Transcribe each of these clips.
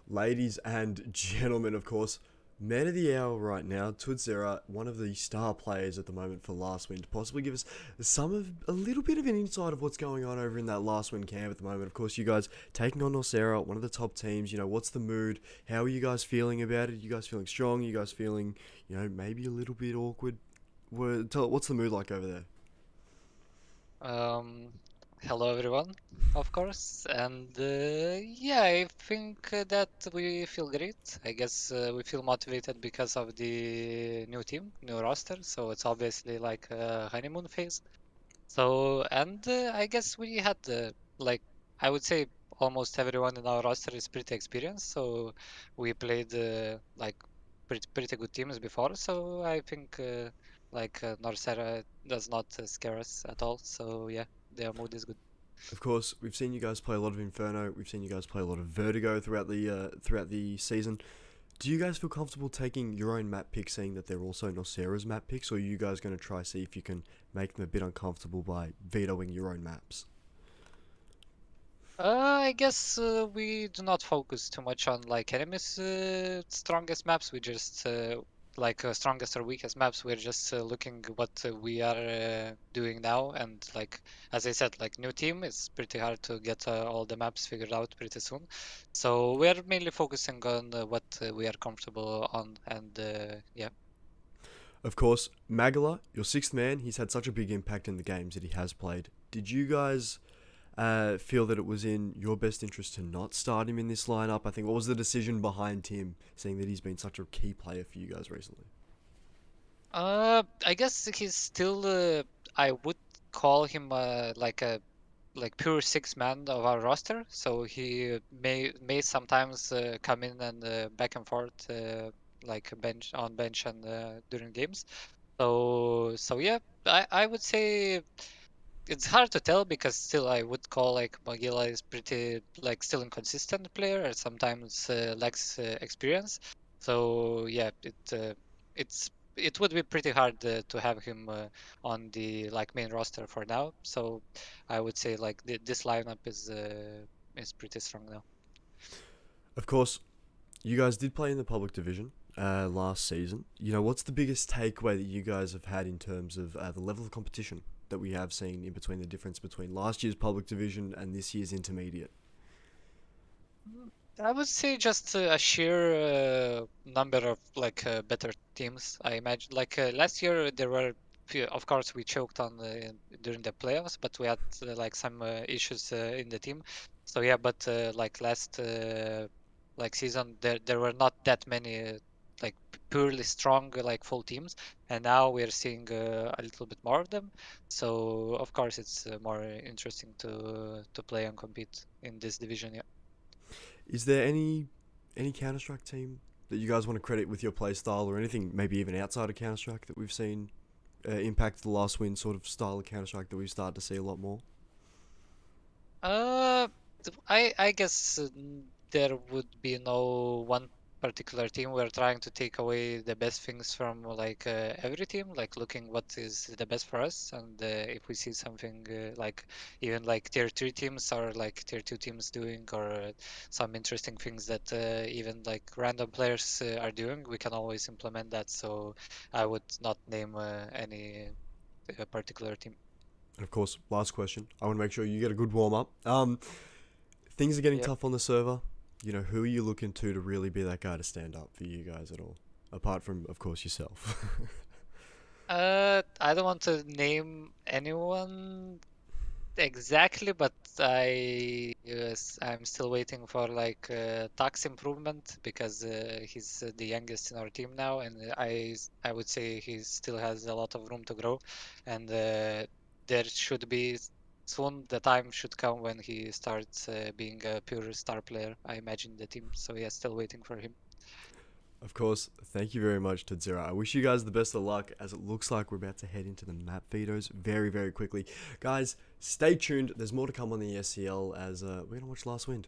Ladies and gentlemen, of course, man of the hour right now, Norsera, one of the star players at the moment for LastWind, to possibly give us a little bit of an insight of what's going on over in that LastWind camp at the moment. Of course, you guys taking on Norsera, one of the top teams. What's the mood? How are you guys feeling about it? You guys feeling strong? You guys feeling, maybe a little bit awkward? What's the mood like over there? Um, Hello everyone, of course, and yeah, I think that we feel great. I guess we feel motivated because of the new team, new roster, so it's obviously like a honeymoon phase. So, and I guess we had like I would say almost everyone in our roster is pretty experienced, so we played like pretty good teams before. So I think Norsera does not scare us at all. So yeah, their mood is good. Of course, we've seen you guys play a lot of Inferno. We've seen you guys play a lot of Vertigo throughout the season. Do you guys feel comfortable taking your own map picks, seeing that they're also Norsera's map picks, or are you guys going to try see if you can make them a bit uncomfortable by vetoing your own maps? I guess we do not focus too much on like enemies' strongest maps. We just strongest or weakest maps. We're just looking what we are doing now, and like as I said, like new team, it's pretty hard to get all the maps figured out pretty soon. So we are mainly focusing on what we are comfortable on, and yeah. Of course, Magala, your sixth man, he's had such a big impact in the games that he has played. Did you guys feel that it was in your best interest to not start him in this lineup? I think what was the decision behind him, seeing that he's been such a key player for you guys recently? I guess he's still. I would call him like a pure six man of our roster. So he may sometimes come in and back and forth like a bench and during games. So yeah, I would say it's hard to tell because still I would call like Magilla is pretty like still inconsistent player and sometimes lacks experience. So yeah, it's it would be pretty hard to have him on the like main roster for now. So I would say like this lineup is pretty strong now. Of course, you guys did play in the public division last season. What's the biggest takeaway that you guys have had in terms of the level of competition that we have seen in between the difference between last year's public division and this year's intermediate? I would say just a sheer number of like better teams. I imagine like last year there were of course we choked on during the playoffs, but we had like some issues in the team. So yeah, but like last like season there were not that many like purely strong like full teams, and now we are seeing a little bit more of them. So of course it's more interesting to play and compete in this division. Yeah. Is there any Counter Strike team that you guys want to credit with your play style, or anything maybe even outside of Counter Strike that we've seen impact the last win sort of style of Counter Strike that we've started to see a lot more? Uh, I guess there would be no one particular team. We're trying to take away the best things from like every team, like looking what is the best for us, and if we see something like even like tier three teams or like tier two teams doing, or some interesting things that even like random players are doing, we can always implement that. So I would not name any particular team. And of course, last question. I want to make sure you get a good warm up. Things are getting Yeah. tough on the server. Who are you looking to really be that guy to stand up for you guys at all? Apart from, of course, yourself. I don't want to name anyone exactly, but I'm still waiting for like tax improvement because he's the youngest in our team now, and I would say he still has a lot of room to grow, and there should be soon the time should come when he starts being a pure star player. I imagine the team. So yeah, still waiting for him. Of course, thank you very much to Zero. I wish you guys the best of luck, as it looks like we're about to head into the map vetoes very, very quickly. Guys, stay tuned. There's more to come on the SCL, as we're going to watch Last Wind.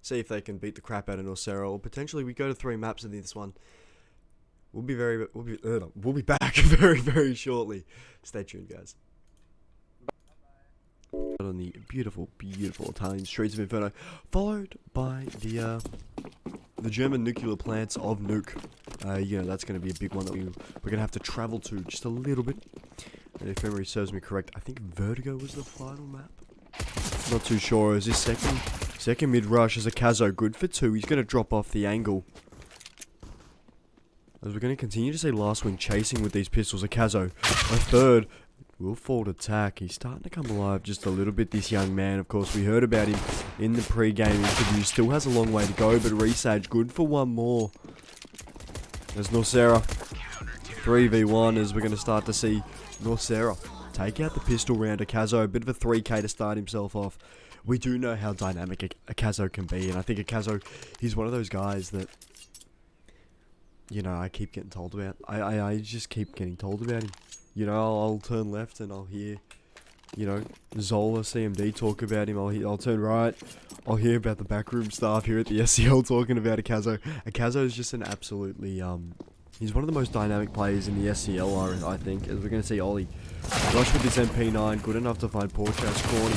See if they can beat the crap out of Norsera, or potentially we go to 3 maps in this one. We'll be back very, very shortly. Stay tuned, guys. On the beautiful, beautiful Italian streets of Inferno, followed by the the German nuclear plants of Nuke. You know, that's going to be a big one that we're going to have to travel to just a little bit. And if memory serves me correct, I think Vertigo was the final map. Not too sure. Is this second mid rush as a Kazo good for 2? He's going to drop off the angle. As we're going to continue to see LastWind chasing with these pistols. A Kazo, a third, will fall to attack. He's starting to come alive just a little bit, this young man. Of course, we heard about him in the pre-game interview. Still has a long way to go, but Resage good for one more. There's Norsera. 3v1 as we're going to start to see Norsera take out the pistol round. A Kazo, a bit of a 3k to start himself off. We do know how dynamic a Kazo can be, and I think a Kazo, he's one of those guys that, you know, I keep getting told about. I just keep getting told about him. You know, I'll turn left and I'll hear, you know, Zola, CMD talk about him. I'll turn right. I'll hear about the backroom staff here at the SCL talking about a Kazo. A Kazo is just an absolutely, he's one of the most dynamic players in the SCL, I think. As we're going to see Ollie rush with his MP9. Good enough to find Porchas corny.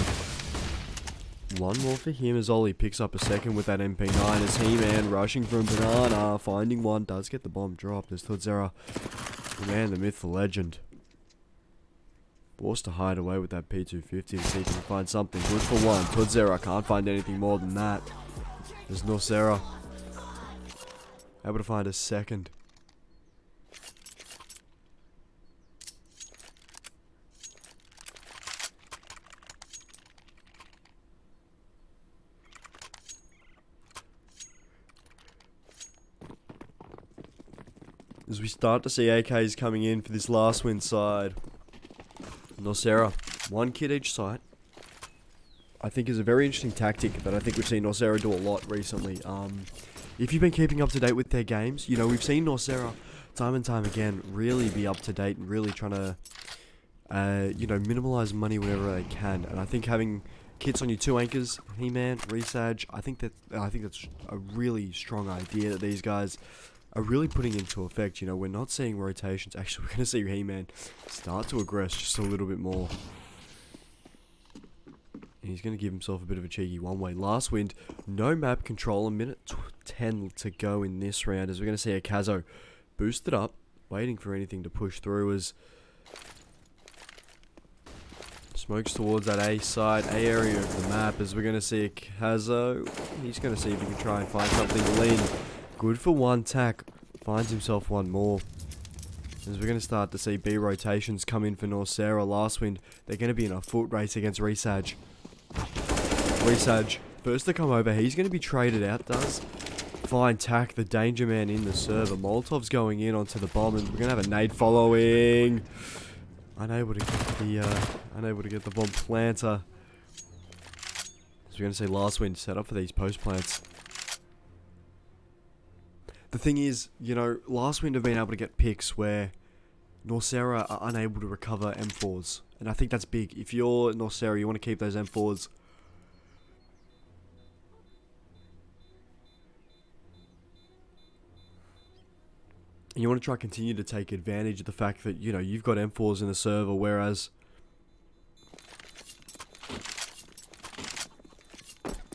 One more for him as Ollie picks up a second with that MP9 as He-Man rushing from Banana, finding one, does get the bomb dropped as TwitZera, the man, the myth, the legend. Forced to hide away with that P250 to see if he can find something. Good for one. TwitZera can't find anything more than that. There's Norsera able to find a second. As we start to see AKs coming in for this LastWind side. Norsera, one kid each site. I think is a very interesting tactic that I think we've seen Norsera do a lot recently. If you've been keeping up to date with their games, you know, we've seen Norsera time and time again really be up to date and really trying to, you know, minimize money whenever they can. And I think having kits on your 2 anchors, He-Man, Resage, I think that's a really strong idea that these guys are really putting into effect. You know, we're not seeing rotations. Actually, we're going to see He-Man start to aggress just a little bit more. And he's going to give himself a bit of a cheeky one-way. LastWind, no map control. A minute 10 to go in this round as we're going to see a Kazo boosted up, waiting for anything to push through as smokes towards that A side, A area of the map as we're going to see a Kazo. He's going to see if he can try and find something to lean. Good for one tack. Finds himself one more. As we're going to start to see B rotations come in for Norsera. LastWind, they're going to be in a foot race against Resage. Resage, first to come over. He's going to be traded out, does find tack, the danger man in the server. Molotov's going in onto the bomb, and we're going to have a nade following. Unable to get the bomb planter. So we're going to see LastWind set up for these post plants. The thing is, you know, LastWind have been able to get picks where Norsera are unable to recover M4s. And I think that's big. If you're Norsera, you want to keep those M4s. And you want to try to continue to take advantage of the fact that, you know, you've got M4s in the server, whereas,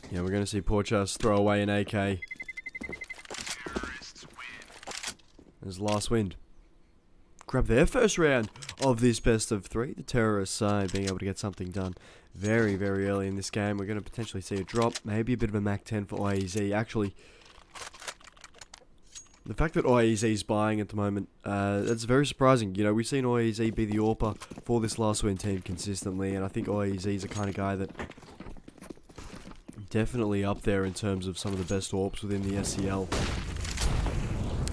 yeah, we're going to see Porchas throw away an AK. As LastWind grab their first round of this best of 3. The terrorist side being able to get something done very, very early in this game. We're going to potentially see a drop, maybe a bit of a Mac 10 for IEZ. Actually, the fact that IEZ is buying at the moment, that's very surprising. You know, we've seen IEZ be the AWPer for this LastWind team consistently, and I think IEZ is the kind of guy that definitely up there in terms of some of the best AWPs within the SCL.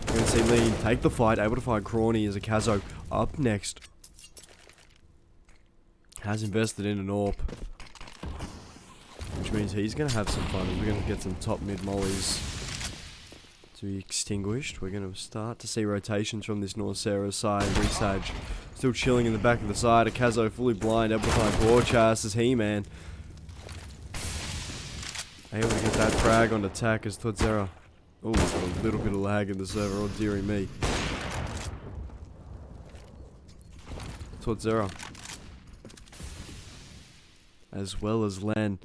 We're going to see Lean take the fight, able to find Crawny as a Kazo. Up next, has invested in an AWP, which means he's going to have some fun. We're going to get some top mid mollies to be extinguished. We're going to start to see rotations from this Norsera side. Resage still chilling in the back of the side. A Kazo fully blind, able to find Porchas as He-Man. Able to get that frag on attack as TwitZera. Oh, a little bit of lag in the server, oh dearie me. TwitZera, as well as Len,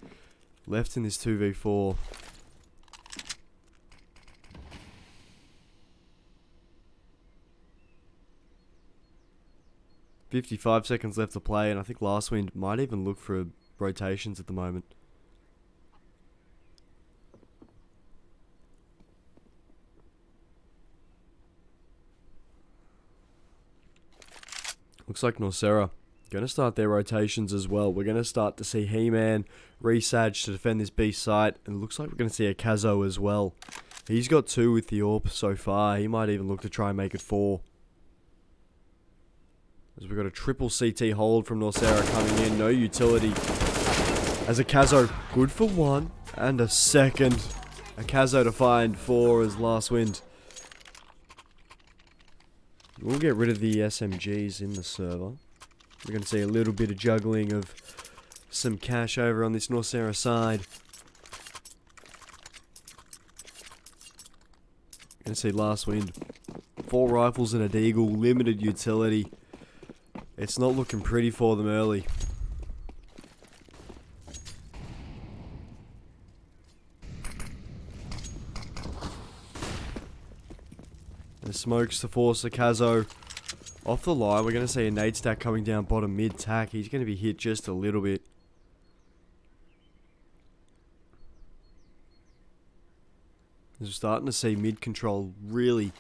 left in this 2v4. 55 seconds left to play, and I think LastWind might even look for rotations at the moment. Looks like Norsera going to start their rotations as well. We're going to start to see He-Man, Resage to defend this B site, and it looks like we're going to see a Kazo as well. He's got 2 with the AWP so far. He might even look to try and make it 4. As we've got a triple CT hold from Norsera coming in. No utility. As a Kazo, good for 1 and a second. A Kazo to find 4 as LastWind. We'll get rid of the SMGs in the server. We're going to see a little bit of juggling of some cash over on this Norsera side. Going to see LastWind. 4 rifles and a deagle, limited utility. It's not looking pretty for them early. The smokes to force the Kazo off the line. We're going to see a nade stack coming down bottom mid tack. He's going to be hit just a little bit. We're starting to see mid control really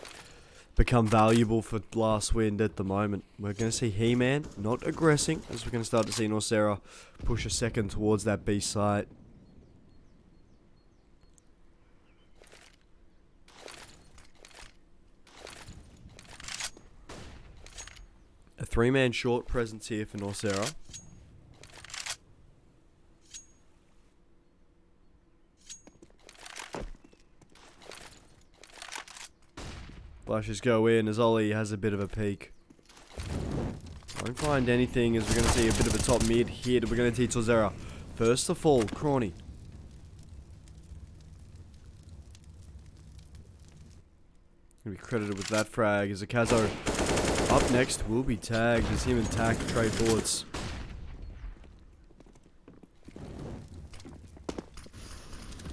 become valuable for LastWind at the moment. We're going to see He-Man not aggressing, as we're going to start to see Norsera push a second towards that B site. A 3-man short presence here for Norsera. Flashes go in as Ollie has a bit of a peek. Won't find anything as we're going to see a bit of a top mid hit. We're going to see Norsera first to fall. Crawny. Going to be credited with that frag as a Kazo up next will be tagged as him and Tack trade bullets.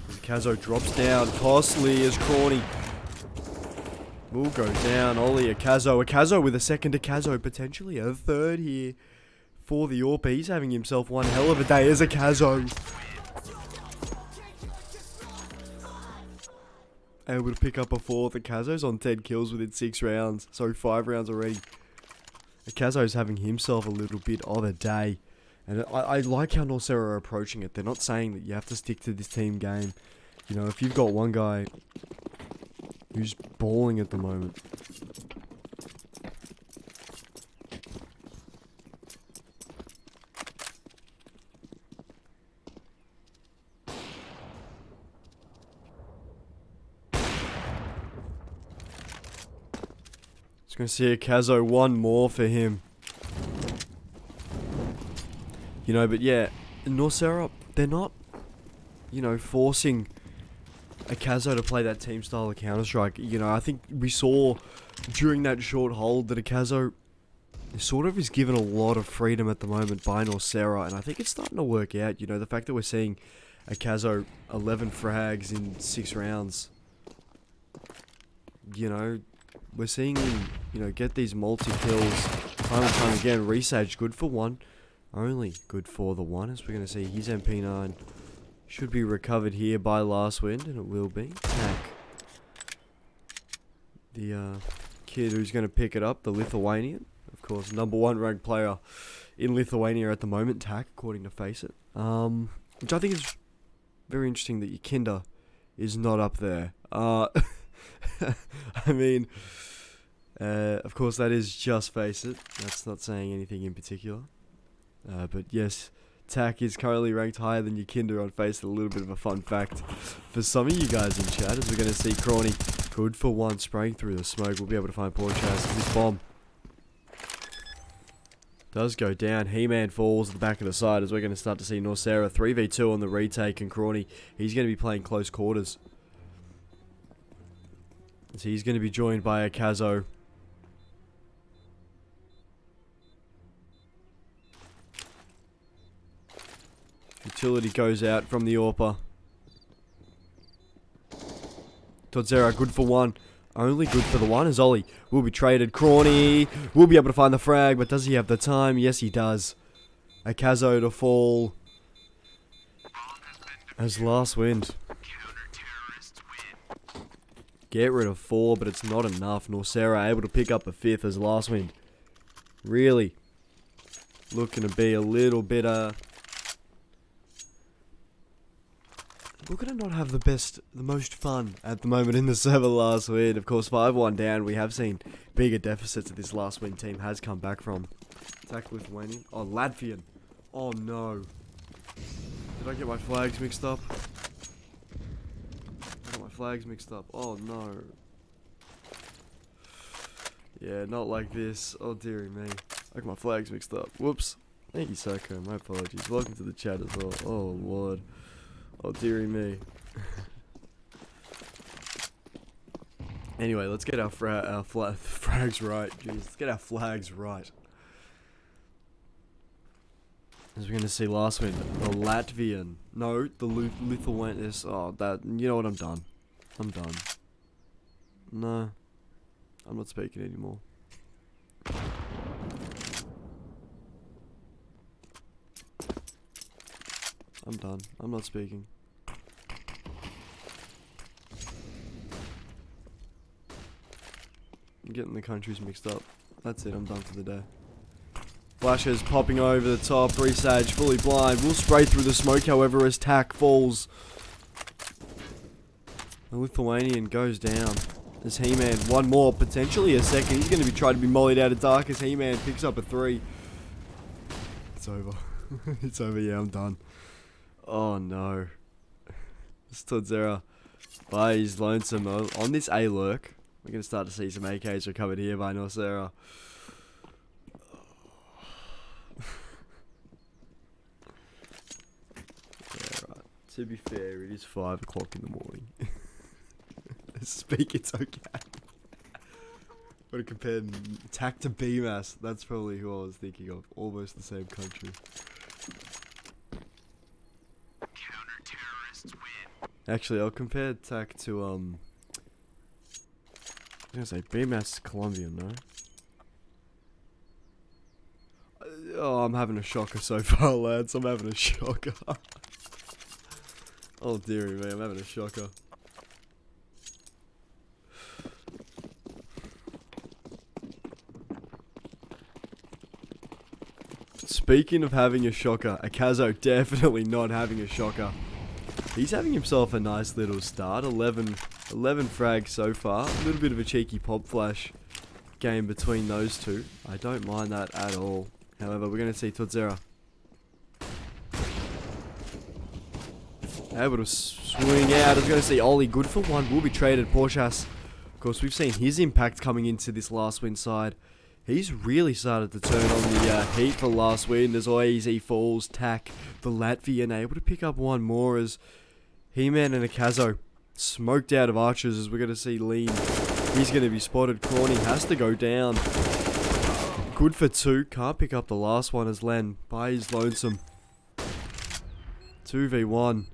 As Kazo drops down, costly as Crawny will go down. Ollie, a Kazo with a second to Kazo, potentially a third here for the AWP. He's having himself one hell of a day as a Kazo. Able to pick up a 4th. The Kazo's on 10 kills within 6 rounds. So 5 rounds already. The Kazo's having himself a little bit of a day. And I like how Norsera are approaching it. They're not saying that you have to stick to this team game. You know, if you've got one guy who's balling at the moment. Just gonna see a Kazo, one more for him. You know, but yeah, Norsera, they're not, you know, forcing a Kazo to play that team style of Counter-Strike. You know, I think we saw during that short hold that a Kazo sort of is given a lot of freedom at the moment by Norsera, and I think it's starting to work out. You know, the fact that we're seeing a Kazo 11 frags in 6 rounds. You know, we're seeing him, you know, get these multi-kills time and time again. Resage good for 1. Only good for the 1, as we're going to see his MP9 should be recovered here by LastWind, and it will be. Tack. The kid who's going to pick it up, the Lithuanian. Of course, #1 ranked player in Lithuania at the moment, Tack, according to Faceit. Which I think is very interesting that your Kinder is not up there. I mean, of course, that is just Faceit. That's not saying anything in particular. But yes, Tack is currently ranked higher than your Kinder on Faceit. A little bit of a fun fact for some of you guys in chat, as we're going to see Crawny good for 1, spraying through the smoke. We'll be able to find Porchas. This bomb does go down. He-Man falls at the back of the side, as we're going to start to see Norsera 3v2 on the retake, and Crawny, he's going to be playing close quarters. So he's going to be joined by a Kazo. Utility goes out from the AWPer. Norsera good for 1. Only good for the one as Ollie will be traded. Crawny will be able to find the frag, but does he have the time? Yes, he does. A Kazo to fall. As LastWind. Get rid of 4, but it's not enough. Norsera able to pick up a 5th as LastWind. Really looking to be a little bit, looking to not have the most fun at the moment in the server LastWind. Of course, 5-1 down. We have seen bigger deficits that this LastWind team has come back from. Attack Lithuanian. Oh, Latvian. Oh, no. Did I get my flags mixed up? I got my flags mixed up. Oh, no. Yeah, not like this. Oh, dearie me. I got my flags mixed up. Whoops. Thank you, Soko. My apologies. Welcome to the chat as well. Oh, Lord. Oh, dearie me. Anyway, let's get our frags right. Jeez, let's get our flags right. As we're going to see LastWind, the Latvian. No, the Lithuanian. Oh, that. You know what? I'm done. I'm done. No. I'm not speaking anymore. I'm done. I'm not speaking. I'm getting the countries mixed up. That's it. I'm done for the day. Flashes popping over the top. Resage fully blind. Will spray through the smoke, however, as Tack falls. The Lithuanian goes down. As He-Man, one more, potentially a second. He's going to be trying to be mollied out of dark as He-Man picks up a 3. It's over. It's over. Yeah, I'm done. Oh no. This Norsera by his lonesome on this A-lurk. We're going to start to see some AKs recovered here by Norsera. Yeah, right. To be fair, it is 5 o'clock in the morning. Speak, it's okay. But to compare TAC to BMAS, that's probably who I was thinking of. Almost the same country. Actually, I'll compare TAC to, I was gonna say, BMAS Colombian, no? Oh, I'm having a shocker so far, lads. I'm having a shocker. Oh, dearie me, I'm having a shocker. Speaking of having a shocker, Akazo definitely not having a shocker. He's having himself a nice little start. 11 frags so far. A little bit of a cheeky pop flash game between those two. I don't mind that at all. However, we're going to see Norsera able to swing out. I was going to see Ollie good for 1. Will be traded. Porchas. Of course, we've seen his impact coming into this LastWind side. He's really started to turn on the heat for LastWind as Easy falls. Tack, the Latvian, able to pick up 1 more as He-Man and Akazo smoked out of archers as we're going to see Lean. He's going to be spotted. Corny has to go down. Good for 2. Can't pick up the last one as Len by his lonesome. 2v1.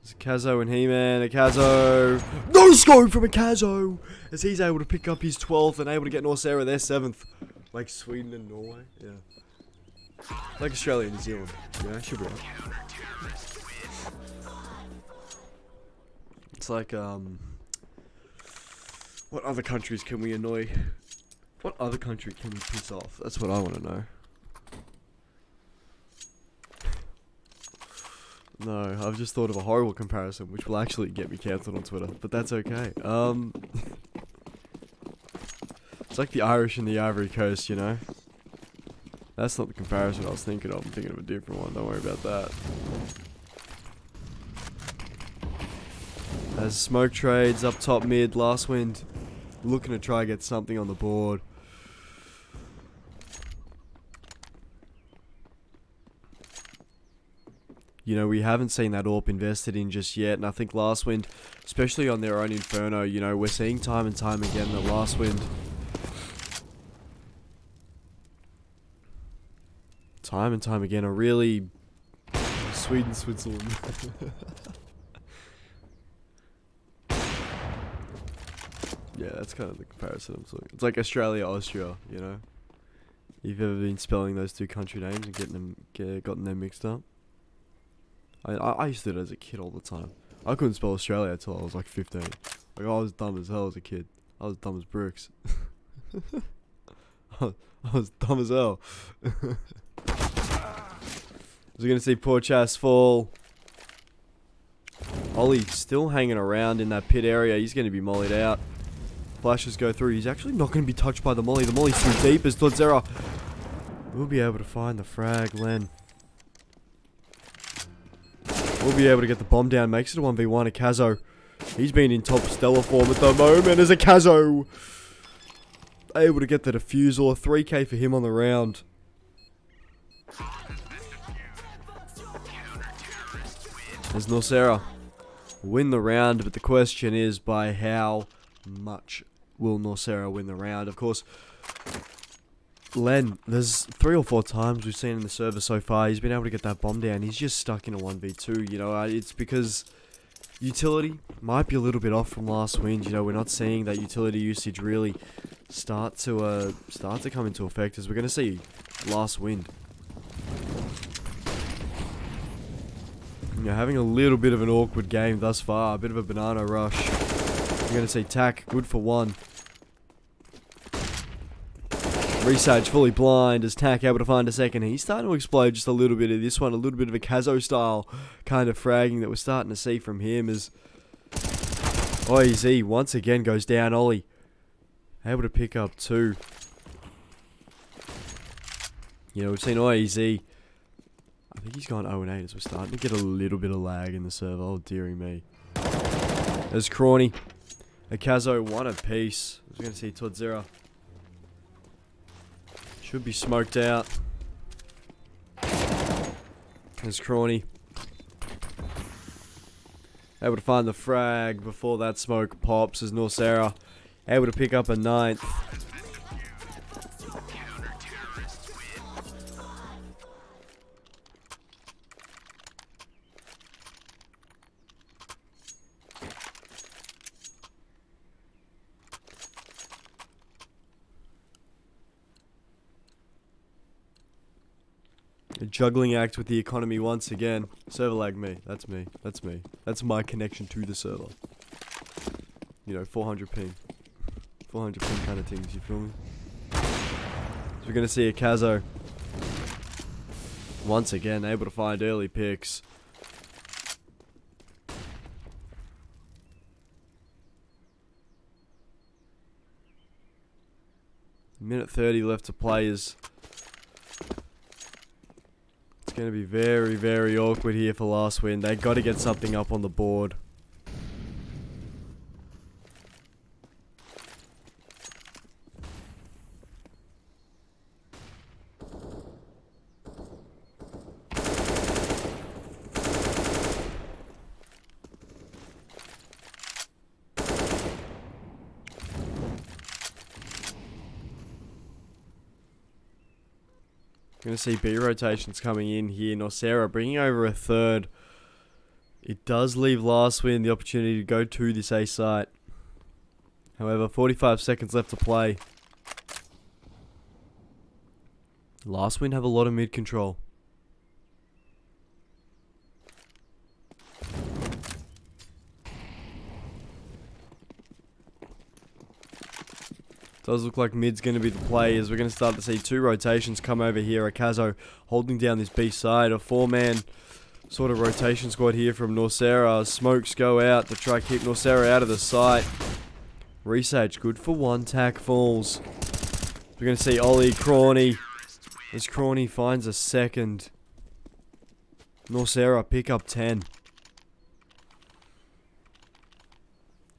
It's Akazo and He-Man. Akazo. No scope from Akazo! As he's able to pick up his 12th and able to get Norsera their 7th. Like Sweden and Norway. Yeah. Like Australia and New Zealand. Yeah, should be right. It's like, what other countries can we annoy? What other country can we piss off? That's what I want to know. No, I've just thought of a horrible comparison, which will actually get me cancelled on Twitter, but that's okay. It's like the Irish and the Ivory Coast, you know? That's not the comparison I was thinking of. I'm thinking of a different one. Don't worry about that. As smoke trades up top mid, LastWind looking to try and get something on the board. You know, we haven't seen that AWP invested in just yet, and I think LastWind, especially on their own Inferno, you know, we're seeing time and time again that LastWind, time and time again, are really Sweden, Switzerland. Yeah, that's kind of the comparison I'm talking. It's like Australia, Austria, you know? You've ever been spelling those two country names and gotten them mixed up? I used to do it as a kid all the time. I couldn't spell Australia until I was like 15. Like, I was dumb as hell as a kid. I was dumb as bricks. I was dumb as hell. We're going to see poor Chas fall. Ollie still hanging around in that pit area. He's going to be mollied out. Flashes go through. He's actually not going to be touched by the molly. The molly's too deep as Norsera will be able to find the frag. Len will be able to get the bomb down. Makes it a 1v1. Akazo. He's been in top stellar form at the moment as Akazo able to get the defusal. A 3k for him on the round. As Norsera win the round, but the question is by how much will Norsera win the round? Of course, Len, there's 3 or 4 times we've seen in the server so far, he's been able to get that bomb down. He's just stuck in a 1v2, you know. It's because utility might be a little bit off from LastWind. You know, we're not seeing that utility usage really start to come into effect, as we're going to see LastWind. You know, having a little bit of an awkward game thus far, a bit of a banana rush. We're going to see Tack, good for 1. Research fully blind as Tack able to find a second. He's starting to explode just a little bit of this one, a little bit of a Kazo style kind of fragging that we're starting to see from him as OEZ once again goes down. Ollie able to pick up 2. You know, we've seen OEZ. I think he's gone 0-8 as we're starting to get a little bit of lag in the server. Oh, dearie me. There's Crawny. Akazo 1 apiece. We're going to see Norsera. Should be smoked out. There's Crawny. Able to find the frag before that smoke pops as Norsera able to pick up a 9th. A juggling act with the economy once again. Server lag me. That's me. That's me. That's my connection to the server. You know, 400 ping. 400 ping kind of things, you feel me? So we're going to see Akazo once again able to find early picks. Minute 30 left to play. Is going to be very, very awkward here for LastWind. They got to get something up on the board. Going to see B rotations coming in here. Norsera bringing over a 3rd. It does leave LastWind the opportunity to go to this A site. However, 45 seconds left to play. LastWind have a lot of mid control. Does look like mid's going to be the play, as we're going to start to see 2 rotations come over here. Akazo holding down this B side. A 4-man sort of rotation squad here from Norsera. Smokes go out to try to keep Norsera out of the site. Research good for 1. Tack falls. We're going to see Ollie Crawny as Crawny finds a 2nd. Norsera pick up 10.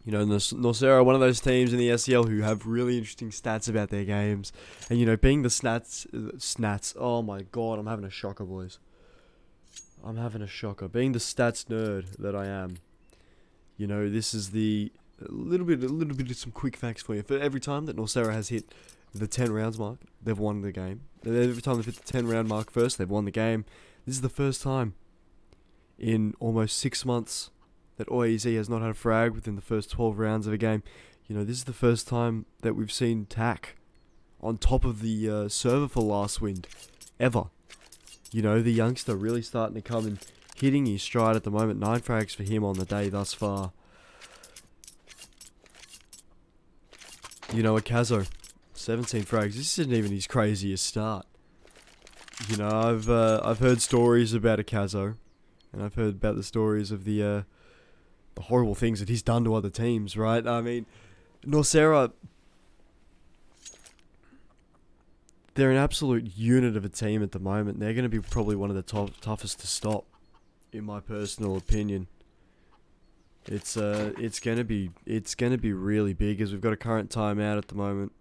You know, Norsera, one of those teams in the SCL who have really interesting stats about their games. And, you know, being the snats, oh my god, I'm having a shocker, boys. I'm having a shocker. Being the stats nerd that I am, you know, this is a little bit of some quick facts for you. For every time that Norsera has hit the 10 rounds mark, they've won the game. Every time they've hit the 10 round mark first, they've won the game. This is the first time in almost 6 months that OEZ has not had a frag within the first 12 rounds of a game. You know, this is the first time that we've seen Tack on top of the server for LastWind ever. You know, the youngster really starting to come and hitting his stride at the moment. 9 frags for him on the day thus far. You know, Akazo, 17 frags. This isn't even his craziest start. You know, I've heard stories about Akazo, and I've heard about the stories of the horrible things that he's done to other teams, right? I mean, Norsera, they're an absolute unit of a team at the moment. They're going to be probably one of the toughest to stop, in my personal opinion. It's going to be really big, as we've got a current timeout at the moment.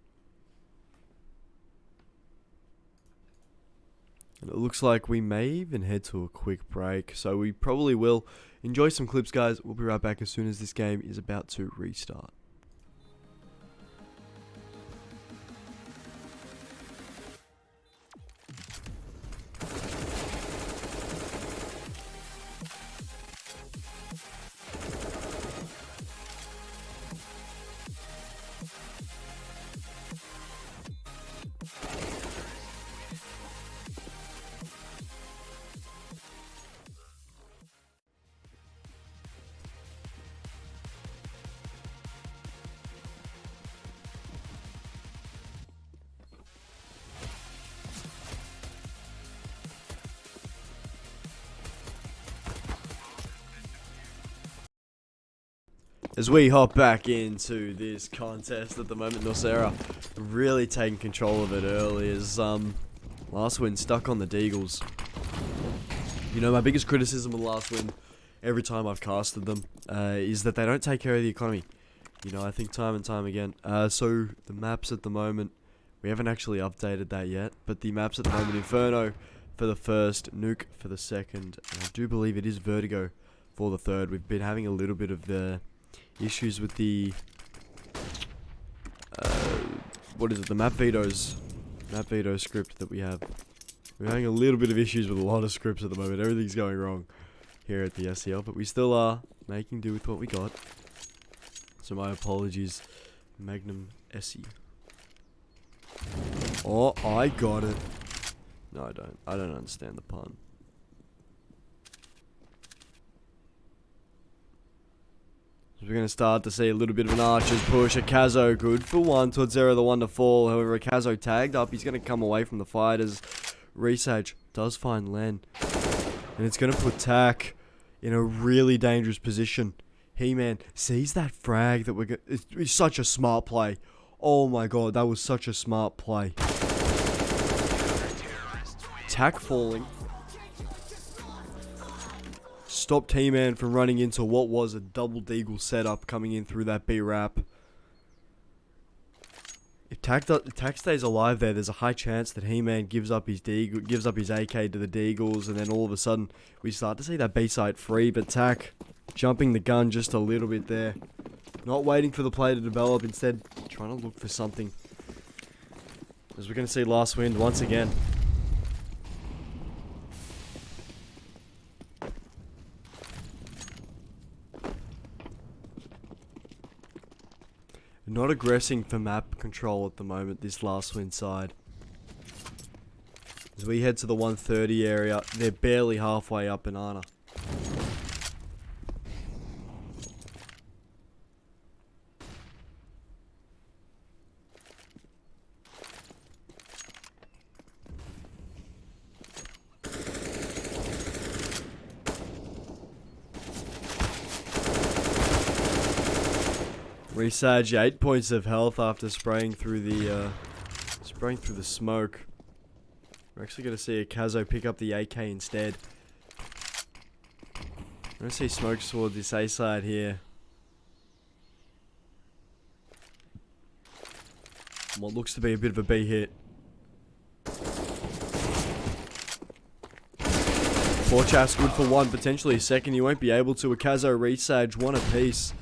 And it looks like we may even head to a quick break, so we probably will. Enjoy some clips, guys. We'll be right back as soon as this game is about to restart. As we hop back into this contest at the moment, Norsera really taking control of it early as LastWind stuck on the Deagles. You know, my biggest criticism of LastWind every time I've casted them is that they don't take care of the economy. You know, I think time and time again. So the maps at the moment, we haven't actually updated that yet, but the maps at the moment, Inferno for the first, Nuke for the second, and I do believe it is Vertigo for the third. We've been having a little bit of the issues with the the map veto script that we have. We're having a little bit of issues with a lot of scripts at the moment. Everything's going wrong here at the SCL, but we still are making do with what we got. So my apologies, Magnum SE. Oh, I got it. No, I don't. I don't understand the pun. So we're going to start to see a little bit of an Archer's push. Akazo good for one. Towardzera the one to fall. However, Akazo tagged up. He's going to come away from the fight as Resage does find Len. And it's going to put Tack in a really dangerous position. He-Man sees that frag that we're going to... It's such a smart play. Oh my god, that was such a smart play. Tack falling. Stopped He-Man from running into what was a double deagle setup coming in through that B-Wrap. If Tack stays alive there's a high chance that He-Man gives up his AK to the Deagles, and then all of a sudden we start to see that B-site free, but Tack jumping the gun just a little bit there. Not waiting for the play to develop, instead trying to look for something. As we're going to see LastWind once again. Not aggressing for map control at the moment, this LastWind side. As we head to the 130 area, they're barely halfway up Banana. Resage 8 points of health after spraying through the smoke. We're actually going to see Akazo pick up the AK instead. We're going to see smoke towards this A side here. What looks to be a bit of a B hit. Porchaf's good for one, potentially a second. He won't be able to. Akazo, Resage, one apiece.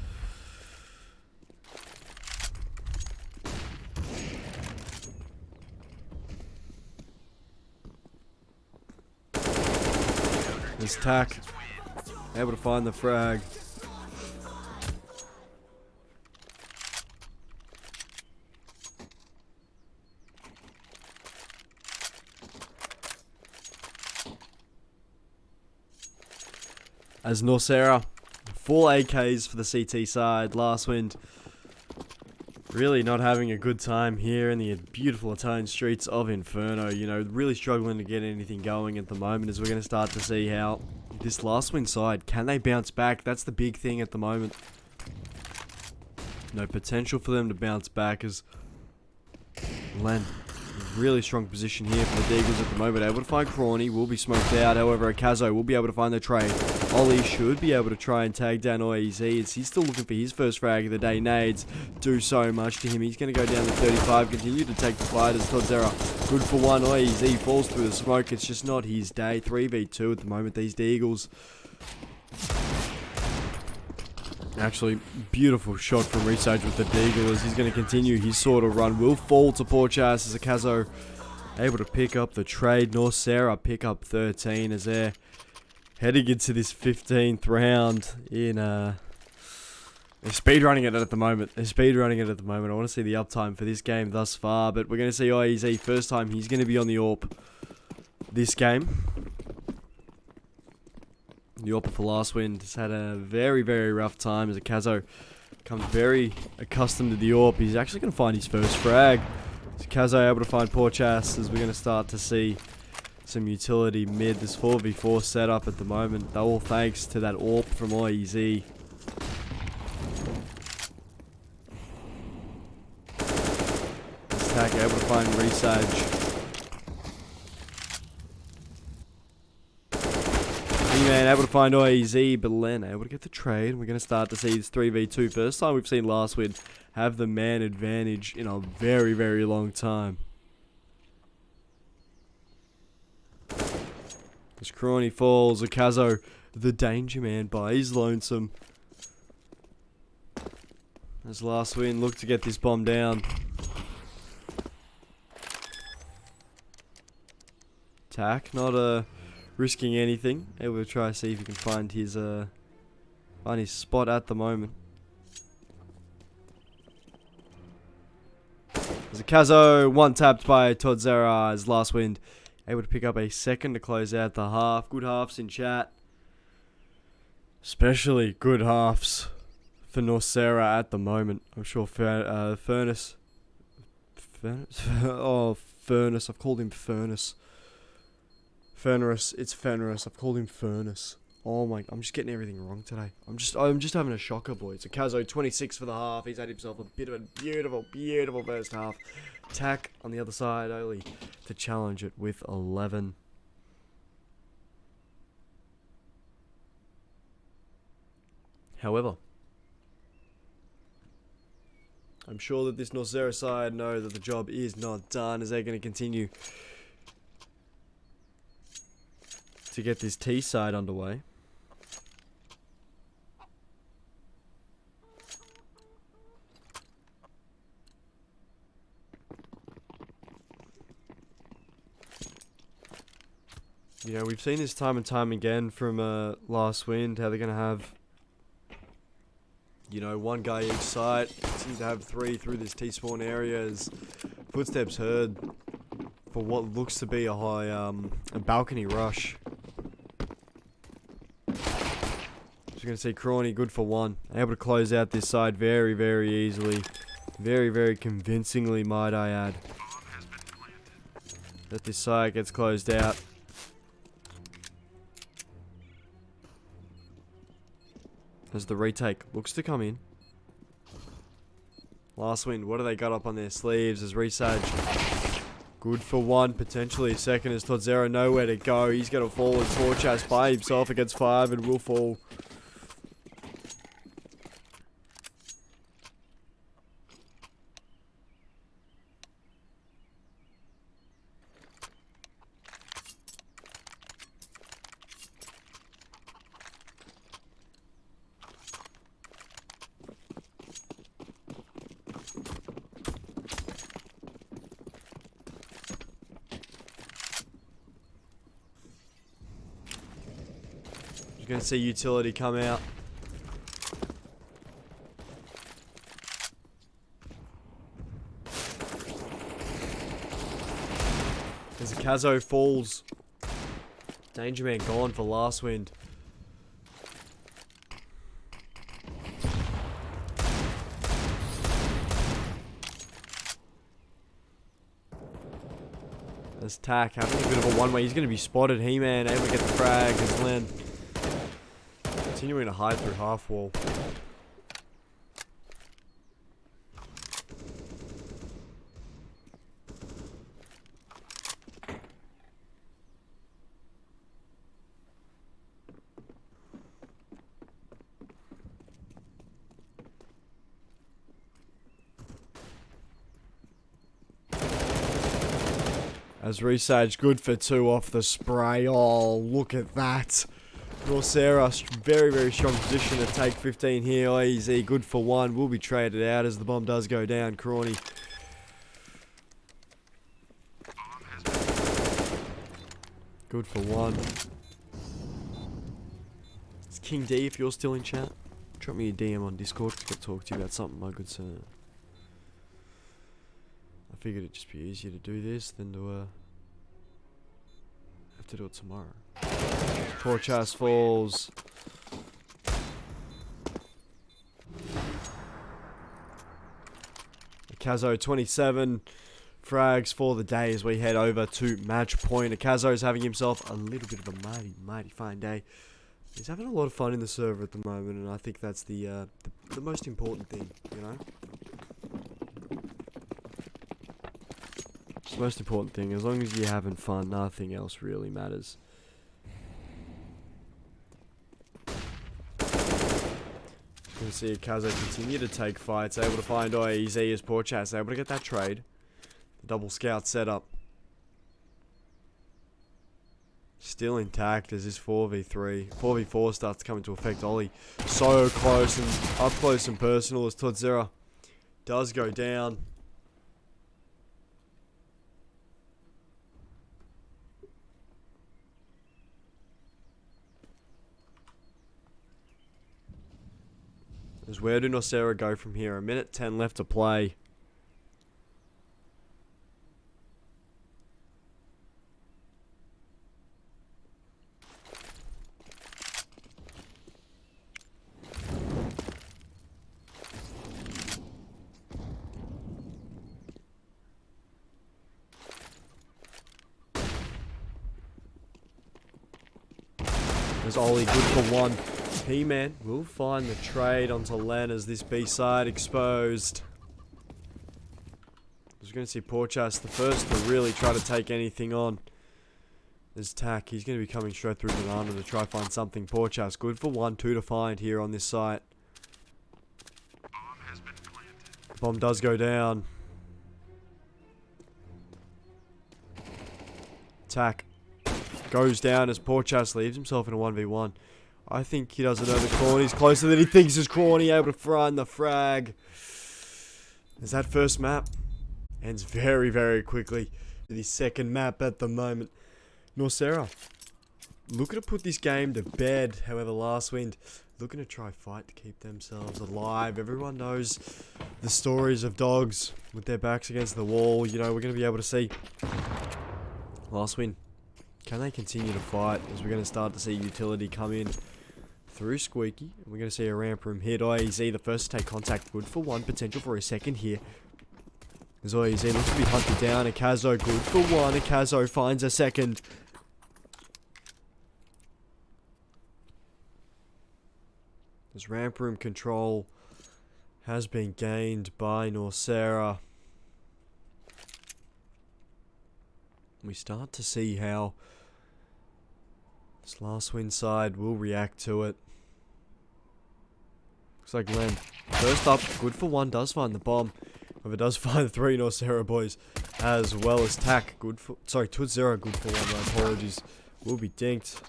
There's Tack, able to find the frag. as Norsera, full AKs for the CT side. LastWind really not having a good time here in the beautiful Italian streets of Inferno. You know, really struggling to get anything going at the moment, as we're going to start to see how this LastWind side, can they bounce back? That's the big thing at the moment. No potential for them to bounce back, as Len, really strong position here for the Deagles at the moment. Able to find Crawny, will be smoked out. However, Akazo will be able to find the trade. Ollie should be able to try and tag down OEZ, as he's still looking for his first frag of the day. Nades do so much to him. He's going to go down to 35, continue to take the fighters. ToddZera, good for one. OEZ falls through the smoke. It's just not his day. 3v2 at the moment, these Deagles. Actually, beautiful shot from Resage with the Deagle, as he's going to continue his sort of run. Will fall to Porchas, as Akazo able to pick up the trade. Norsera pick up 13, as they're heading into this 15th round in they're speedrunning it at the moment. I want to see the uptime for this game thus far, but we're going to see IEZ first time he's going to be on the AWP this game. The AWP for LastWind has had a very, very rough time, as Akazo becomes very accustomed to the AWP. He's actually going to find his first frag. So Akazo able to find Porchas, as we're going to start to see some utility mid. This 4v4 setup at the moment, all thanks to that AWP from IEZ. Attack able to find Resage. Man able to find IEZ, but Len able to get the trade. We're going to start to see this 3v2. First time we've seen LastWind have the man advantage in a very, very long time. As Crawny falls, Akazo, the danger man, by his lonesome. As LastWind look to get this bomb down. Attack, not risking anything. Able to try to see if he can find his spot at the moment. There's a Akazo, one tapped by ToddZera, as LastWind able to pick up a second to close out the half. Good halves in chat. Especially good halves for Norsera at the moment. I'm sure Furnace. Oh, Furnace. I've called him Furnace. Furnace, it's Furnace. I've called him Furnace. Oh my, I'm just getting everything wrong today. I'm just having a shocker, boys. Akazo, 26 for the half. He's had himself a bit of a beautiful, beautiful first half. Tack on the other side, only to challenge it with 11. However, I'm sure that this Norsera side know that the job is not done, as they're going to continue to get this T side underway. You know, we've seen this time and time again from LastWind, how they're going to have, you know, one guy each side. Seem to have three through this T-spawn area, as footsteps heard for what looks to be a high, a balcony rush. Going to see Crawny, good for one. Able to close out this side very, very easily. Very, very convincingly, might I add. That this side gets closed out. As the retake looks to come in. LastWind, what do they got up on their sleeves as Resage? Good for one, potentially a second, as ToddZera nowhere to go. He's going to fall as Porchas by himself against 5 and will fall. You're going to see utility come out. As Akazo falls. Danger Man gone for LastWind. As Tack having a bit of a one-way. He's going to be spotted. He-Man able to get the frag as Len continuing to hide through half wall. As Resage good for 2 off the spray. Oh, look at that. Norsera, very, very strong position to take 15 here. Easy, good for 1. Will be traded out as the bomb does go down. Crawny. Good for 1. It's King D if you're still in chat. Drop me a DM on Discord because I've got to talk to you about something, my good sir. I figured it'd just be easier to do this than to have to do it tomorrow. Torchas falls. Akazo 27 frags for the day as we head over to match point. Akazo's having himself a little bit of a mighty fine day. He's having a lot of fun in the server at the moment, and I think that's the most important thing, you know? It's the most important thing. As long as you're having fun, nothing else really matters. You can see Akazo continue to take fights, able to find Easy as Porchas, able to get that trade. The double scout setup. Still intact as this 4v3. 4v4 starts to come into effect. Ollie so close and up close and personal as Todzera does go down. As where do Norsera go from here? 1:10 left to play. There's Ollie good for 1. He-Man will find the trade onto Len as this B-side exposed. We're going to see Porchas the first to really try to take anything on. There's Tack. He's going to be coming straight through Banana to try find something. Porchas good for 1, 2 to find here on this site. The bomb does go down. Tack goes down as Porchas leaves himself in a 1v1. I think he doesn't know the corner. He's closer than he thinks is Crawny, able to find the frag. As that first map ends very, very quickly. The second map at the moment. Norsera looking to put this game to bed. However, LastWind looking to try fight to keep themselves alive. Everyone knows the stories of dogs with their backs against the wall. You know, we're going to be able to see LastWind. Can they continue to fight as we're going to start to see utility come in through Squeaky? And we're going to see a ramp room hit. Oez the first to take contact. Good for 1. Potential for a second here. As Oez looks to be hunted down. Akazo good for 1. Akazo finds a second. As ramp room control has been gained by Norsera. We start to see how this LastWind side will react to it. Looks like Len, first up, good for 1, does find the bomb. However, does find 3 Norsera boys, as well as Tack, good for, sorry, Todzera, good for 1, my apologies, will be dinked.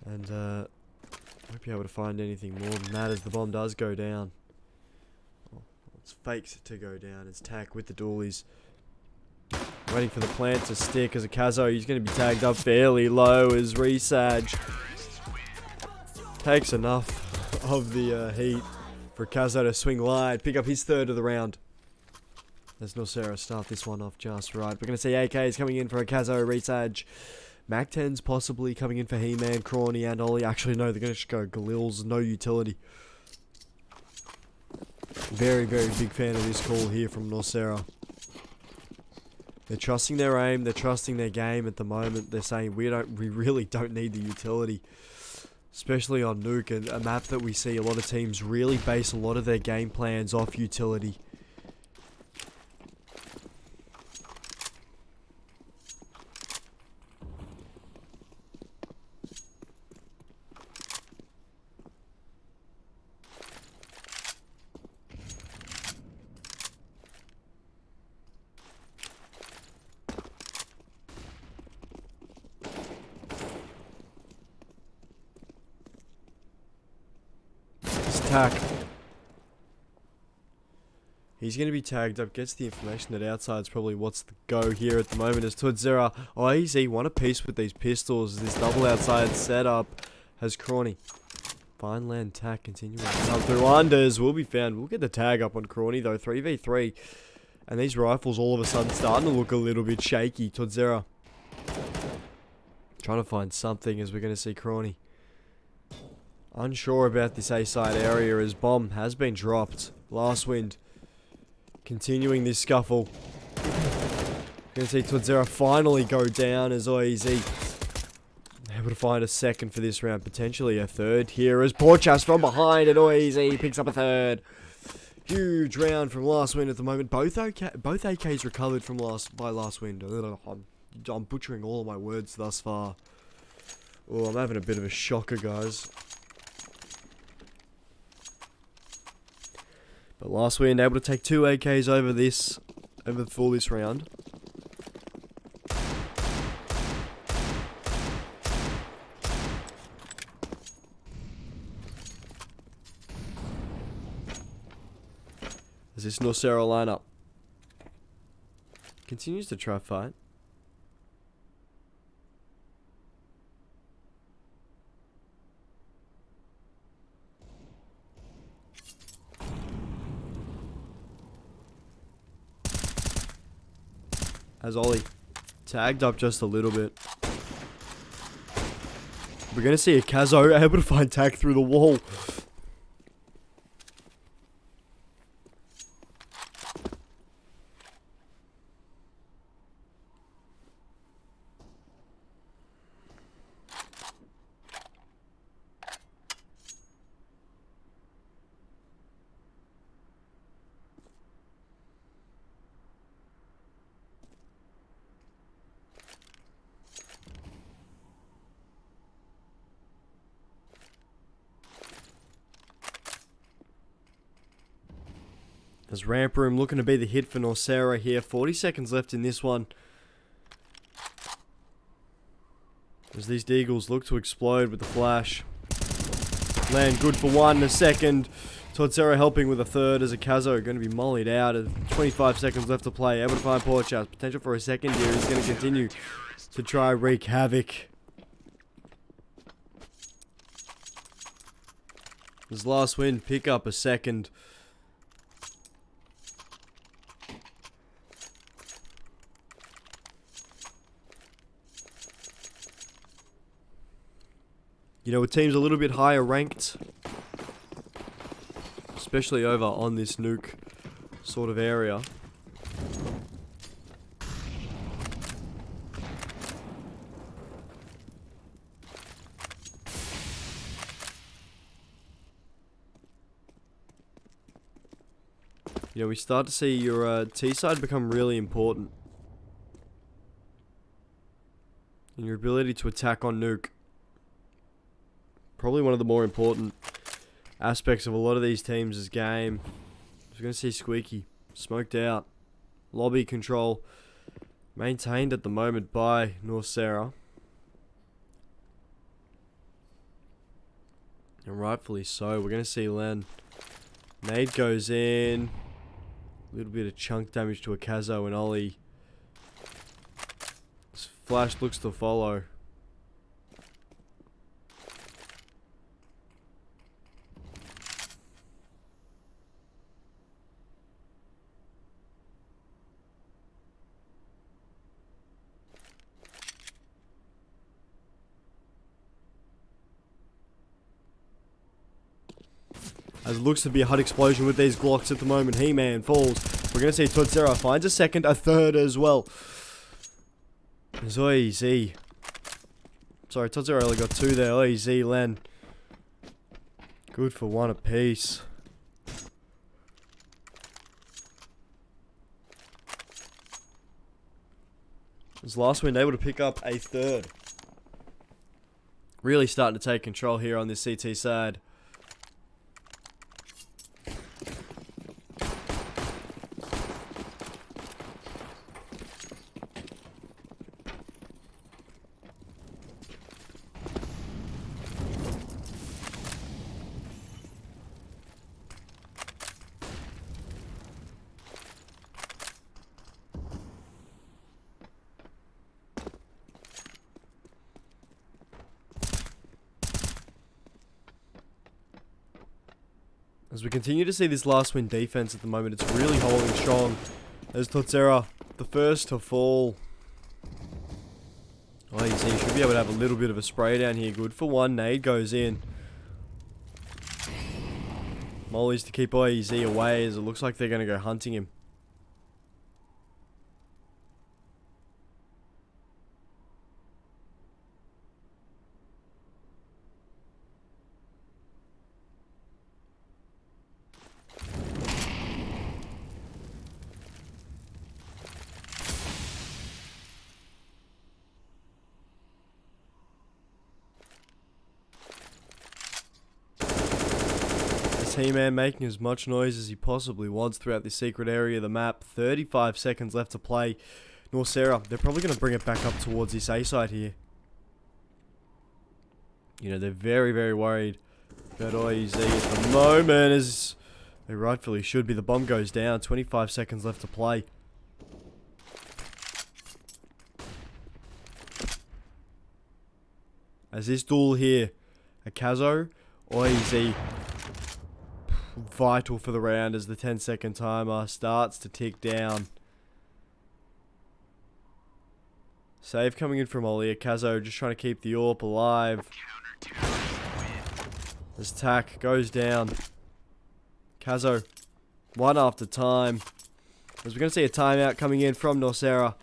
And, won't be able to find anything more than that as the bomb does go down. Oh, it's faked to go down, it's Tack with the dualies. Waiting for the plant to stick as Akazo. He's going to be tagged up fairly low as Resage takes enough of the heat for Akazo to swing wide, pick up his 3rd of the round. As Norsera start this one off just right. We're going to see AKs coming in for Akazo, Resage. Mac 10s possibly coming in for He-Man, Crawny and Ollie. Actually, no, they're going to just go Galils, no utility. Very, very big fan of this call here from Norsera. They're trusting their aim, they're trusting their game at the moment. They're saying we really don't need the utility. Especially on Nuke, a map that we see a lot of teams really base a lot of their game plans off utility. Attack. He's going to be tagged up, gets the information that outside's probably what's the go here at the moment as TwitZera. Oh, easy, one apiece with these pistols. This double outside setup has Crawny. Fine land tack continuing to come through. Unders will be found. We'll get the tag up on Crawny though, 3v3. And these rifles all of a sudden starting to look a little bit shaky. TwitZera trying to find something as we're going to see Crawny. Unsure about this A-side area as bomb has been dropped. LastWind continuing this scuffle. Gonna see TwitZera finally go down as Easy able to find a second for this round, potentially a third here as Porchas from behind and Easy picks up a third. Huge round from LastWind at the moment. Both AKs recovered from by LastWind. I'm butchering all of my words thus far. Oh, I'm having a bit of a shocker, guys. But LastWind able to take 2 AKs for this round. As this Norsera lineup continues to try fight. As Ollie tagged up just a little bit. We're going to see a Kazo able to find tag through the wall. As Ramp Room looking to be the hit for Norsera here. 40 seconds left in this one. As these Deagles look to explode with the flash. Land good for one, a second. TwitZera helping with a third as a Kazo going to be mollied out. 25 seconds left to play. Able to find Porchas. Potential for a second here. He's going to continue to try wreak havoc. As LastWind pick up a second. You know, a team's a little bit higher ranked, especially over on this nuke sort of area. You know, we start to see your T side become really important. And your ability to attack on nuke. Probably one of the more important aspects of a lot of these teams' game. We're going to see Squeaky smoked out. Lobby control maintained at the moment by Norsera. And rightfully so. We're going to see Len. Nade goes in. A little bit of chunk damage to a Kazo and Ollie. Flash looks to follow. As it looks to be a HUD explosion with these Glocks at the moment. He-Man falls. We're going to see Norsera finds a second, a third as well. Zoe. Sorry, Norsera only got 2 there. Oy, Len. Good for 1 apiece. Was LastWind able to pick up a third. Really starting to take control here on this CT side. As we continue to see this LastWind defense at the moment, it's really holding strong. There's Norsera, the first to fall. Oh, you see, you should be able to have a little bit of a spray down here. Good for 1. Nade goes in. Molly's to keep IEZ away as it looks like they're going to go hunting him. T-Man making as much noise as he possibly wants throughout this secret area of the map. 35 seconds left to play. Norsera, they're probably going to bring it back up towards this A side here. You know, they're very, very worried about IEZ at the moment, as they rightfully should be. The bomb goes down. 25 seconds left to play. As this duel here, a Kazo, IEZ, vital for the round as the 10-second timer starts to tick down. Save coming in from Ollie. Kazo just trying to keep the AWP alive. This tack goes down. Kazo, 1 after time. As we're going to see a timeout coming in from Norsera.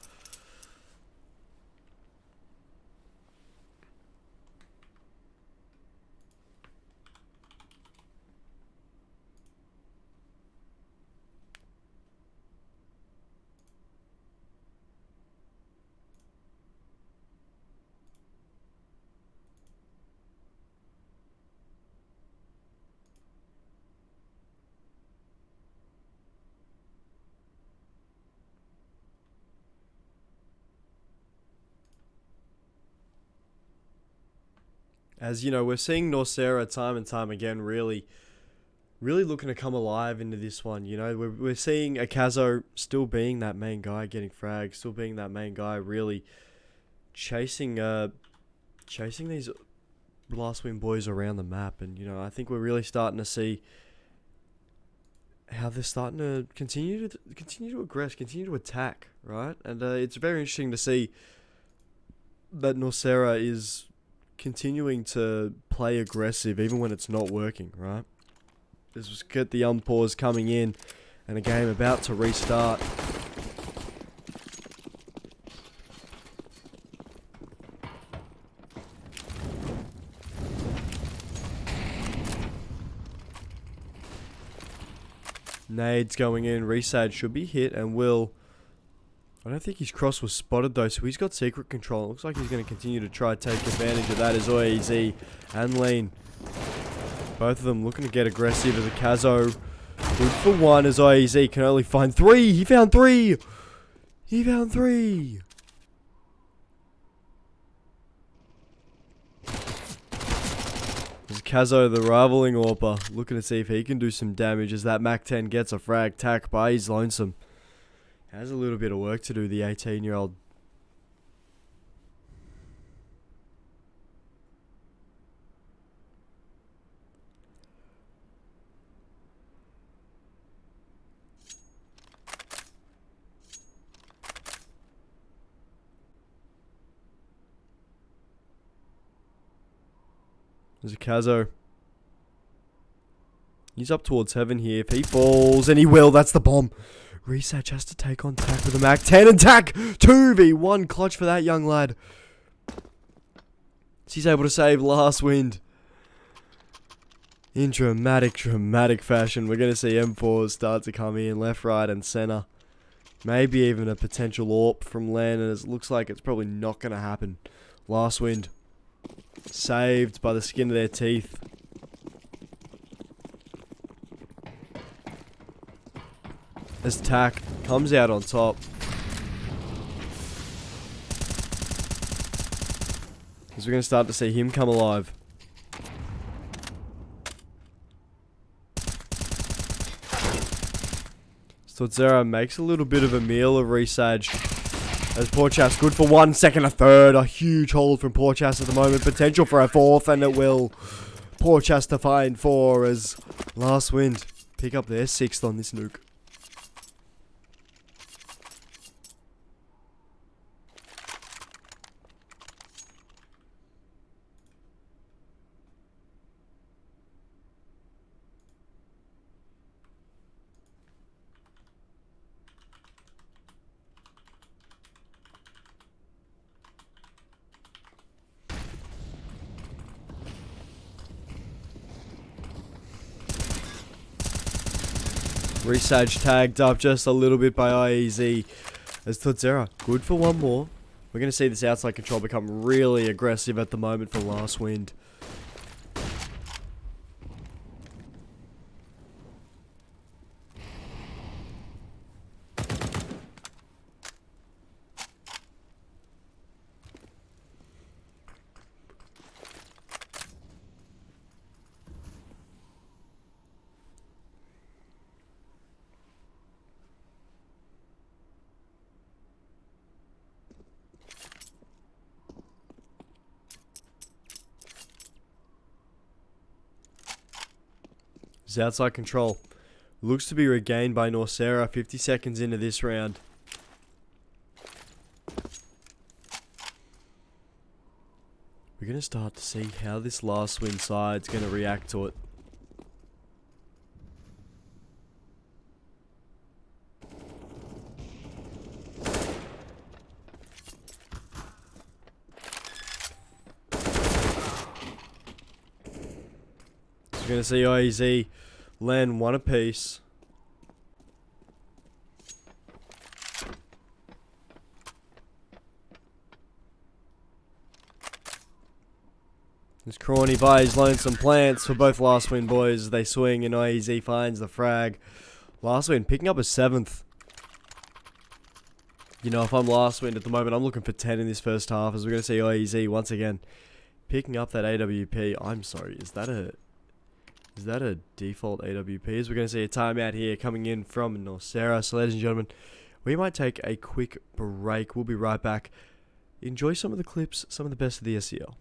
As you know, we're seeing Norsera time and time again really looking to come alive into this one. You know, we're seeing Akazo still being that main guy getting frags, still being that main guy really chasing these LastWind boys around the map. And, you know, I think we're really starting to see how they're starting to continue to aggress, continue to attack, right? And it's very interesting to see that Norsera is continuing to play aggressive even when it's not working, right? Let's just get the unpause coming in and a game about to restart. Nades going in, Resad should be hit and will. I don't think his cross was spotted though, so he's got secret control. It looks like he's going to continue to try to take advantage of that as IEZ and Lean. Both of them looking to get aggressive as a Kazo. Good for 1 as IEZ can only find 3. He found 3! He found 3! As Kazo, the rivaling AWPer, looking to see if he can do some damage as that Mac-10 gets a frag tack by his lonesome. Has a little bit of work to do, the 18-year-old. There's a Kazo. He's up towards heaven here. If he falls, and he will, that's the bomb. Research has to take on Tack with a Mac 10 and Tack 2v1 clutch for that young lad. She's able to save LastWind. In dramatic fashion, we're going to see M4s start to come in left, right and center. Maybe even a potential AWP from Len, and it looks like it's probably not going to happen. LastWind saved by the skin of their teeth. As Tack comes out on top. As we're going to start to see him come alive. Norsera makes a little bit of a meal of Resage. As Porchas good for 1 second, a third. A huge hold from Porchas at the moment. Potential for a fourth, and it will. Porchas to find 4 as LastWind pick up their 6th on this nuke. Resage tagged up just a little bit by IEZ as Norsera good for 1 more. We're going to see this outside control become really aggressive at the moment for LastWind. Is outside control. Looks to be regained by Norsera 50 seconds into this round. We're going to start to see how this LastWind side's going to react to it. We're going to see IEZ land 1 apiece. As Crawny buys lonesome plants for both LastWind boys as they swing and IEZ finds the frag. LastWind picking up a 7th. You know, if I'm LastWind at the moment, I'm looking for 10 in this first half as we're going to see IEZ once again picking up that AWP. I'm sorry, is that a default AWP? As we're going to see a timeout here coming in from Norsera. So ladies and gentlemen, we might take a quick break. We'll be right back. Enjoy some of the clips, some of the best of the SCL.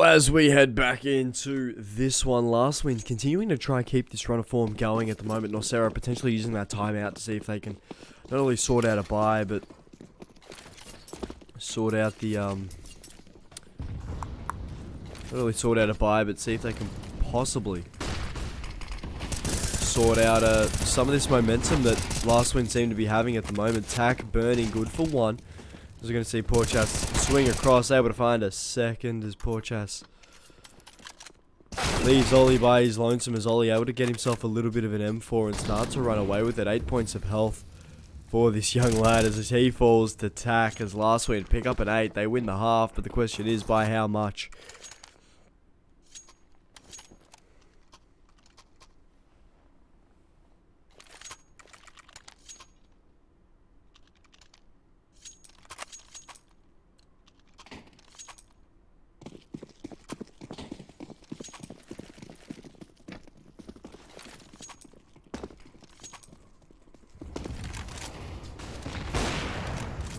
As we head back into this one, LastWind continuing to try and keep this run of form going at the moment. Norsera potentially using that timeout to see if they can not only sort out a buy, but sort out the see if they can possibly sort out some of this momentum that LastWind seem to be having at the moment. Tack burning good for 1. As we're going to see Porchas swing across, able to find a 2nd as Porchas leaves Ollie by his lonesome as Ollie able to get himself a little bit of an M4 and start to run away with it. 8 points of health for this young lad as he falls to Tack as LastWind pick up an 8. They win the half, but the question is by how much?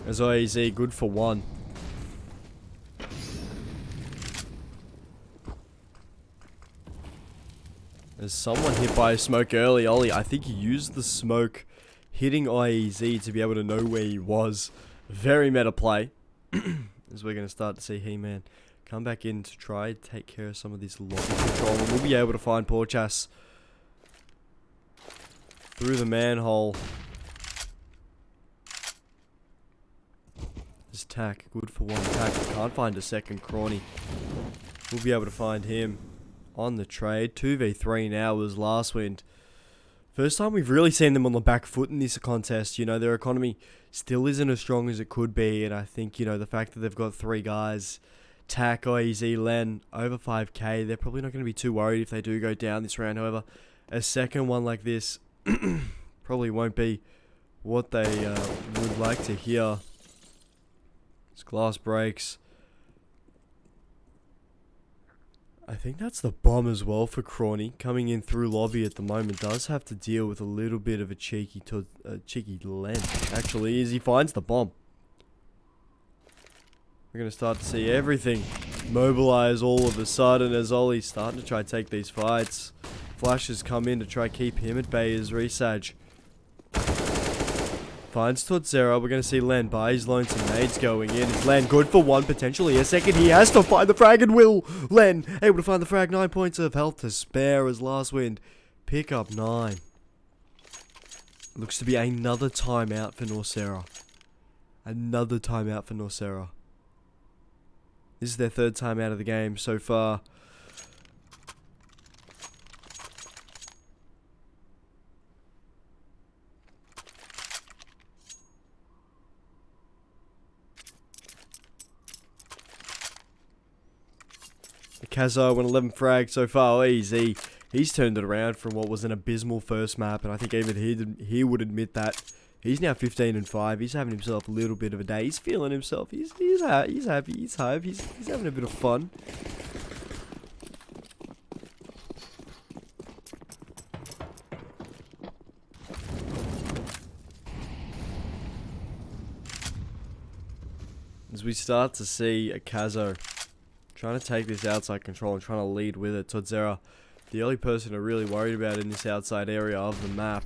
As IEZ, good for 1. There's someone hit by a smoke early. Ollie, I think he used the smoke hitting IEZ to be able to know where he was. Very meta play. As we're going to start to see He-Man come back in to try and take care of some of this lobby control. And we'll be able to find Porchas through the manhole. This tack, good for 1 tack. Can't find a second Crawny. We'll be able to find him on the trade. 2v3 now was LastWind. First time we've really seen them on the back foot in this contest. You know, their economy still isn't as strong as it could be. And I think, you know, the fact that they've got 3 guys, Tack, IEZ, Len, over 5k, they're probably not going to be too worried if they do go down this round. However, a second one like this probably won't be what they would like to hear. This glass breaks. I think that's the bomb as well for Crawny. Coming in through lobby at the moment does have to deal with a little bit of a cheeky Len. Actually, as he finds the bomb. We're going to start to see everything mobilize all of a sudden as Ollie's starting to try to take these fights. Flashes come in to try keep him at bay as Resage finds Norsera. We're going to see Len buy his lonesome nades going in. Is Len good for 1, potentially a second? He has to find the frag and will. Len able to find the frag. 9 points of health to spare as LastWind pick up 9. Looks to be another timeout for Norsera. Another timeout for Norsera. This is their 3rd time out of the game so far. Kazo went 11 frags so far. Easy. He's turned it around from what was an abysmal first map, and I think even he would admit that. He's now 15-5. He's having himself a little bit of a day. He's feeling himself. He's happy. He's hype. He's having a bit of fun. As we start to see a Kazo trying to take this outside control and trying to lead with it. Norsera, the only person I'm really worried about in this outside area of the map.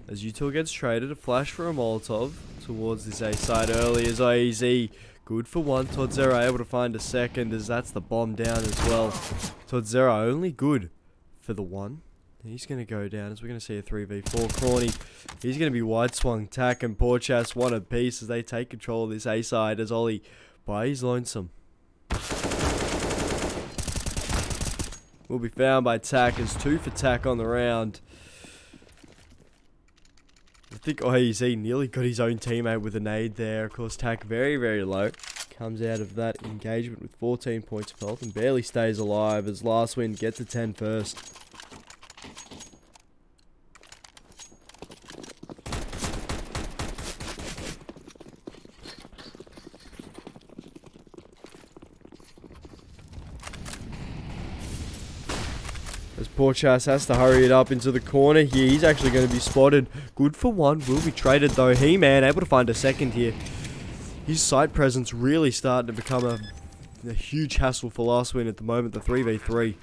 As Util gets traded, a flash for a Molotov towards this A side early as IEZ. Good for 1. Norsera able to find a second as that's the bomb down as well. Norsera only good for the 1. He's going to go down as we're going to see a 3v4. Crawny, he's going to be wide swung. Tack and Porchas 1 apiece as they take control of this A side as Ollie by his lonesome will be found by Tack as 2 for Tack on the round. I think IEZ nearly got his own teammate with a nade there. Of course, Tack very, very low. Comes out of that engagement with 14 points of health and barely stays alive as LastWind gets a 10 first. As Porchas has to hurry it up into the corner here. He's actually going to be spotted. Good for 1. Will be traded though. He-Man able to find a second here. His site presence really starting to become a huge hassle for LastWind at the moment. The 3v3.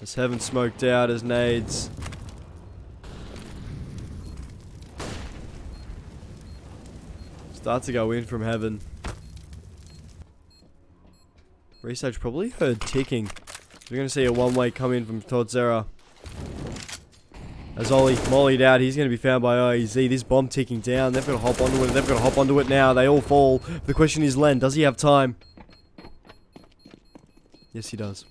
As Heaven smoked out as nades. Start to go in from Heaven. Research probably heard ticking. We're going to see a one-way come in from Norsera. As Ollie mollied out, he's going to be found by IEZ. This bomb ticking down. They've got to hop onto it. They've got to hop onto it now. They all fall. The question is, Len, does he have time? Yes, he does.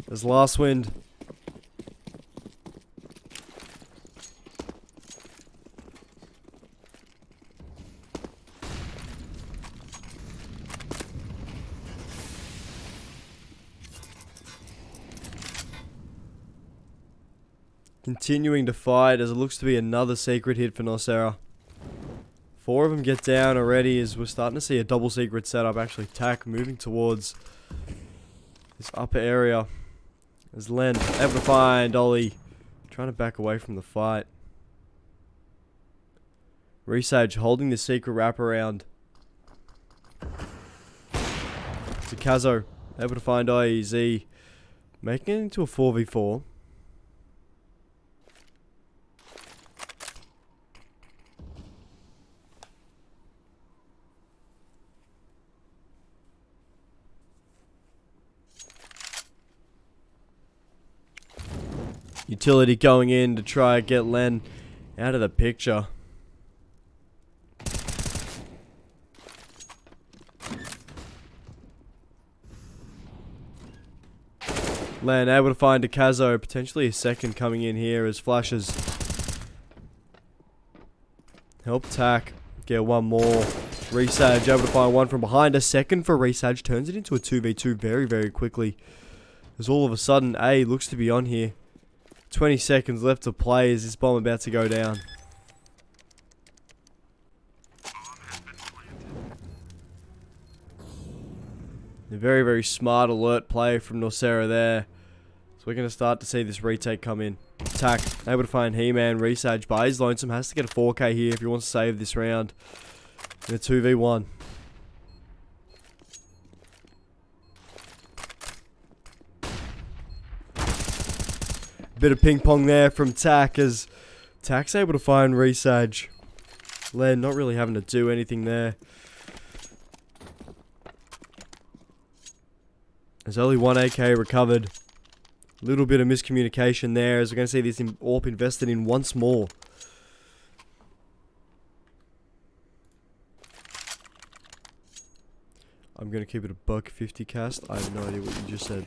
There's LastWind. Continuing to fight as it looks to be another secret hit for Norsera. 4 of them get down already as we're starting to see a double secret setup. Actually, Tack moving towards this upper area. As Len able to find Ollie. Trying to back away from the fight. Resage holding the secret wraparound. Kazo able to find IEZ. Making it into a 4v4. Utility going in to try and get Len out of the picture. Len able to find a Kazo, potentially a second coming in here as flashes. Help Tack get one more. Resage able to find one from behind. A second for Resage turns it into a 2v2 very, very quickly. As all of a sudden A looks to be on here. 20 seconds left to play as this bomb about to go down. A very, very smart alert play from Norsera there. So we're going to start to see this retake come in. Tack, able to find He-Man. Resage buys Lonesome. Has to get a 4k here if he wants to save this round. In a 2v1. Bit of ping pong there from Tack as Tack's able to find Resage. Len not really having to do anything there. There's only 1 AK recovered. Little bit of miscommunication there as we're going to see this AWP invested in once more. I'm going to keep it a $1.50 cast. I have no idea what you just said.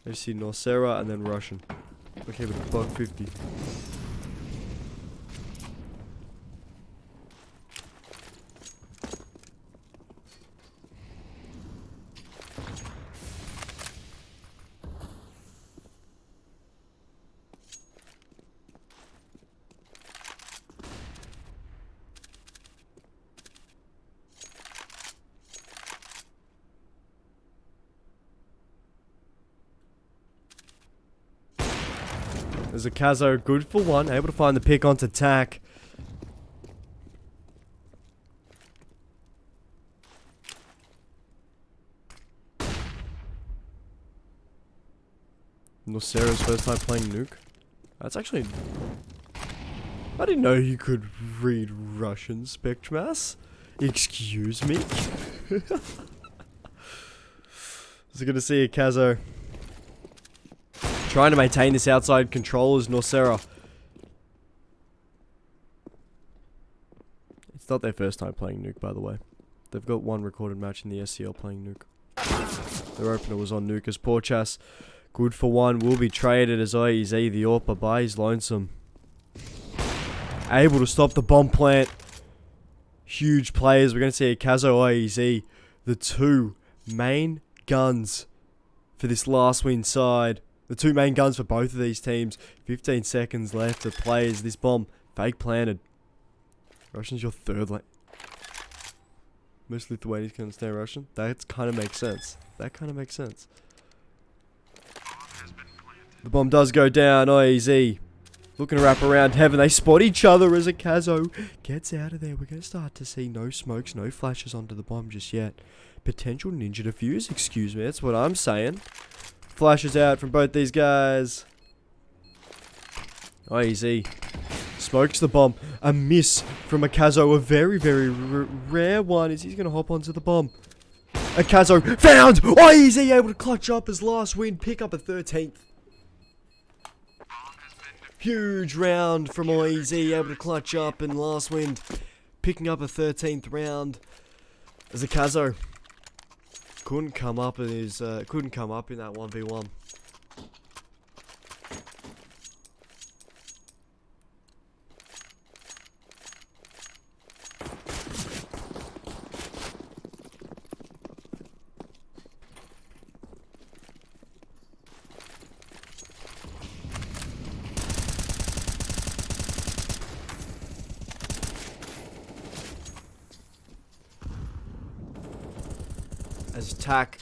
I see Norsera and then Russian. I'll keep it a $1.50. There's a Kazo, good for one, able to find the pick onto Tack. Norsera's first time playing Nuke. That's actually... I didn't know you could read Russian, Spectrumas. Excuse me? So good to see you, Kazo. Trying to maintain this outside control as Norsera. It's not their first time playing Nuke, by the way. They've got one recorded match in the SCL playing Nuke. Their opener was on Nuke as Porchas. Good for one. Will be traded as IEZ the AWP buys Lonesome. Able to stop the bomb plant. Huge players. We're going to see a Kazo IEZ. The two main guns for this LastWind side. The two main guns for both of these teams. 15 seconds left to play as this bomb fake planted. Russian's your third lane. Most Lithuanians can understand Russian. That kind of makes sense. That kind of makes sense. The bomb does go down. IEZ looking to wrap around heaven. They spot each other as a Kazo gets out of there. We're going to start to see no smokes, no flashes onto the bomb just yet. Potential ninja defuse, excuse me. That's what I'm saying. Flashes out from both these guys. IEZ smokes the bomb. A miss from a Kazo. A very, very rare one as he's going to hop onto the bomb. A Kazo found! IEZ able to clutch up as LastWind pick up a 13th. Huge round from IEZ able to clutch up and LastWind picking up a 13th round as a Kazo couldn't come up in his couldn't come up in that 1v1. Tack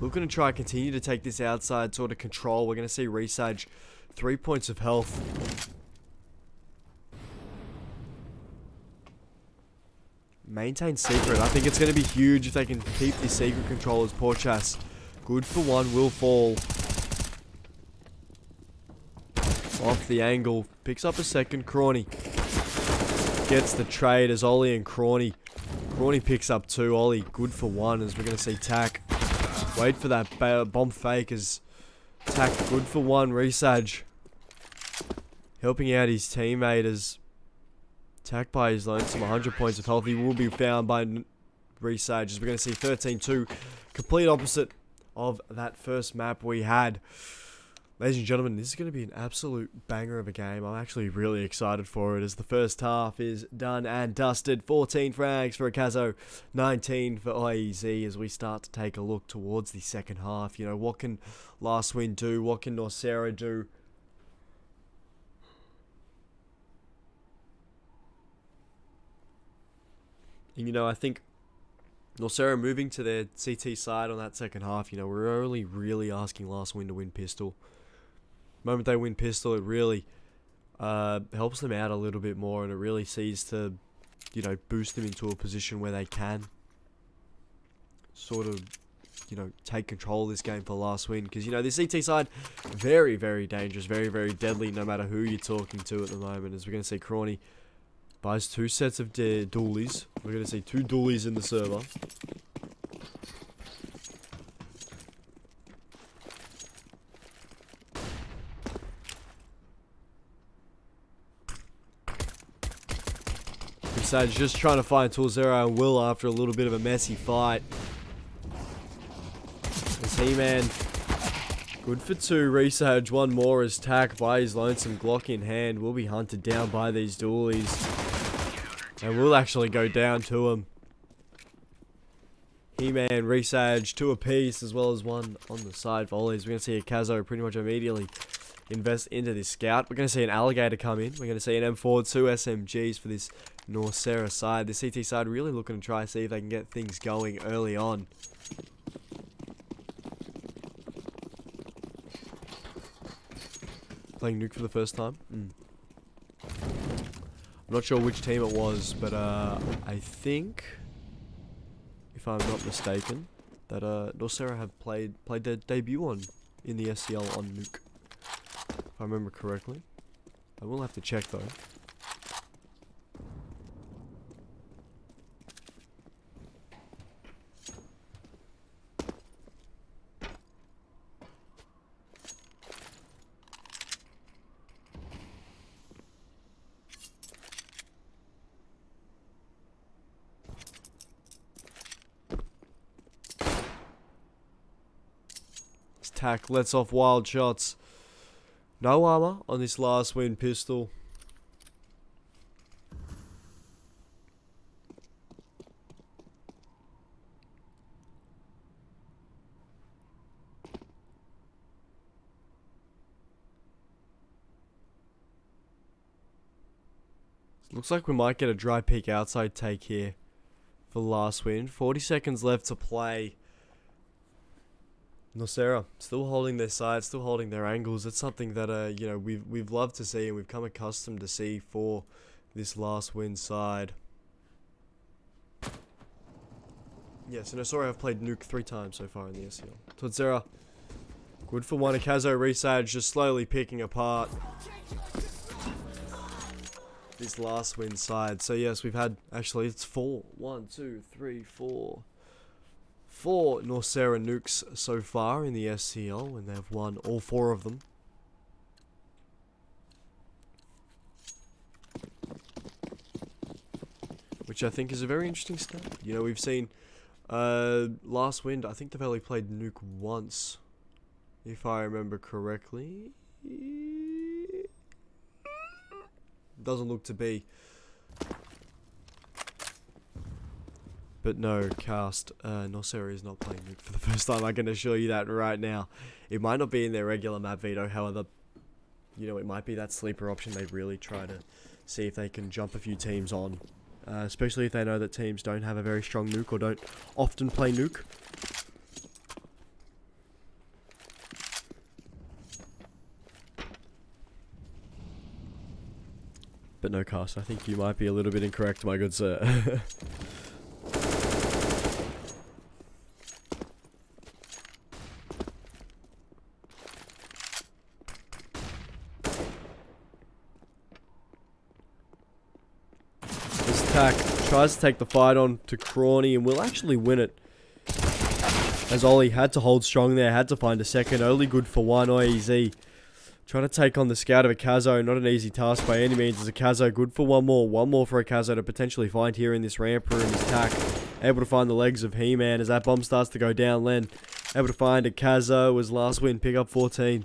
looking to try and continue to take this outside sort of control. We're going to see Resage 3 points of health. Maintain secret. I think it's going to be huge if they can keep this secret control as Porchas. Good for one, will fall. Off the angle. Picks up a second. Crawny gets the trade as Ollie and Crawny. Crawny picks up two. Ollie, good for one as we're going to see Tack. Wait for that bomb fake as Tack, good for one. Resage helping out his teammate as Tack by his lonesome 100 points of health. He will be found by Resage as we're going to see 13-2. Complete opposite of that first map we had. Ladies and gentlemen, this is going to be an absolute banger of a game. I'm actually really excited for it as the first half is done and dusted. 14 frags for Akazo, 19 for IEZ as we start to take a look towards the second half. You know, what can LastWind do? What can Norsera do? And, you know, I think Norsera moving to their CT side on that second half, you know, we're only really asking LastWind to win pistol. The moment they win pistol, it really helps them out a little bit more, and it really sees to, you know, boost them into a position where they can sort of, you know, take control of this game for LastWind. Because, you know, the CT side, very, very dangerous, very, very deadly, no matter who you're talking to at the moment. As we're going to see Crawny buys two sets of dualies. We're going to see two dualies in the server. Resage just trying to find Norsera and Will after a little bit of a messy fight. As He-Man, good for two. Resage, one more as Tack by his lonesome Glock in hand will be hunted down by these dualies. And will actually go down to him. He-Man, Resage, two apiece, as well as one on the side volleys. We're going to see Akazo pretty much immediately invest into this scout. We're going to see an Alligator come in. We're going to see an M4, two SMGs for this Norsera side. The CT side really looking to try to see if they can get things going early on. Playing Nuke for the first time. I'm not sure which team it was, but I think, if I'm not mistaken, that Norsera have played their debut in the SCL on Nuke, if I remember correctly. I will have to check though. Tack lets off wild shots. No armor on this LastWind pistol. Looks like we might get a dry peek outside take here for LastWind. 40 seconds left to play. Norsera still holding their side, still holding their angles. That's something that you know, we've loved to see and we've come accustomed to see for this LastWind side. Yes, and Norsera have played Nuke 3 times so far in the SCL. Norsera, good for one. Akazo Resage just slowly picking apart this LastWind side. So yes, we've had, actually it's 4. 1, 2, 3, 4. 4 Norsera nukes so far in the SCL, and they've won all 4 of them. Which I think is a very interesting stat. You know, we've seen LastWind, I think they've only played nuke once, if I remember correctly. Doesn't look to be. But no, cast, Norsera is not playing Nuke for the first time, I can assure you that right now. It might not be in their regular map veto, however, you know, it might be that sleeper option they really try to see if they can jump a few teams on. Especially if they know that teams don't have a very strong Nuke or don't often play Nuke. but no cast. I think you might be a little bit incorrect, my good sir. This attack tries to take the fight on to Crawny and will actually win it. As Ollie had to hold strong there, had to find a second. Only good for one. IEZ trying to take on the scout of a Kazo. Not an easy task by any means. As a Kazo good for one more. One more for a Kazo to potentially find here in this ramp room. His tack able to find the legs of He-Man as that bomb starts to go down. Len able to find a Kazo as LastWind pick up 14.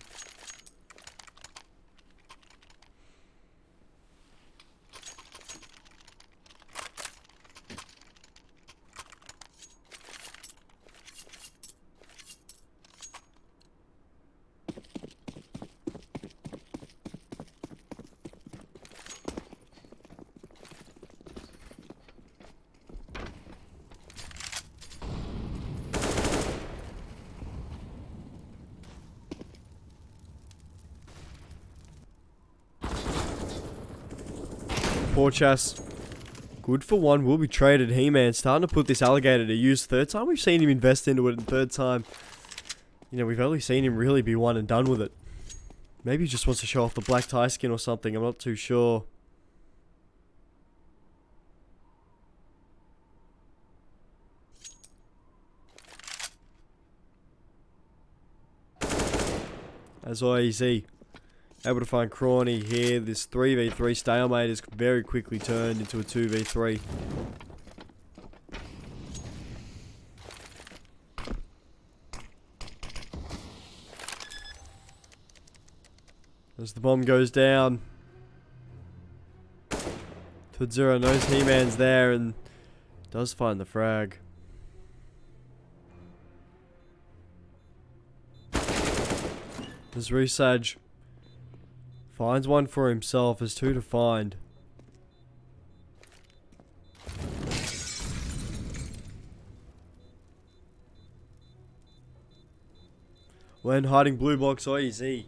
Poor Chas. Good for one. Will be traded. He-Man starting to put this alligator to use. Third time we've seen him invest into it, and third time, you know, we've only seen him really be one and done with it. Maybe he just wants to show off the black tie skin or something. I'm not too sure. As IEZ able to find Crawny here. This 3v3 stalemate is very quickly turned into a 2v3. As the bomb goes down, Tudzera knows He-Man's there and does find the frag. As Resage finds one for himself, as two to find. When hiding blue box IEZ.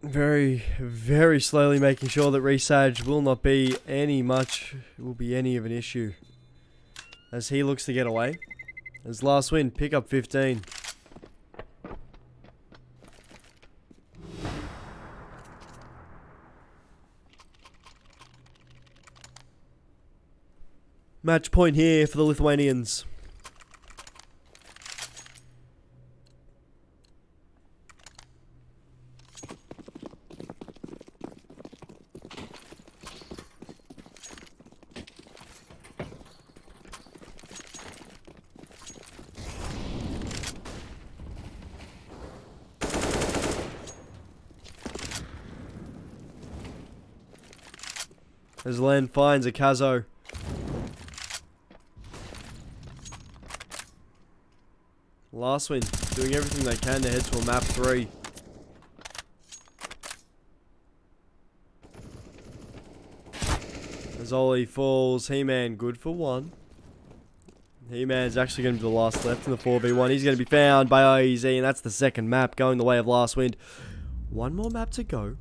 Very, very slowly making sure that Resage will not be any of an issue. As he looks to get away. As LastWind pick up 15. Match point here for the Lithuanians. As Len finds a Kazo. LastWind doing everything they can to head to a map 3. As Ollie falls, He-Man good for one. He-Man's actually going to be the last left in the 4v1. He's going to be found by IEZ, and that's the second map going the way of LastWind. One more map to go.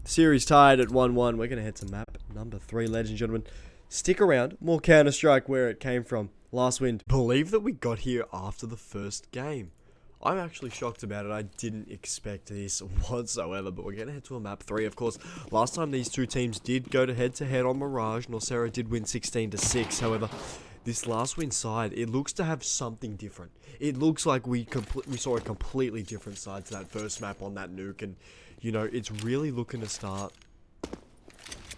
Series tied at 1-1. We're going to head to map number 3, ladies and gentlemen. Stick around. More Counter-Strike where it came from. LastWind. Believe that we got here after the first game. I'm actually shocked about it. I didn't expect this whatsoever, but we're going to head to a map 3. Of course, last time these two teams did go to head-to-head on Mirage. Norsera did win 16-6. However, this LastWind side, it looks to have something different. It looks like we saw a completely different side to that first map on that nuke, and you know, it's really looking to start.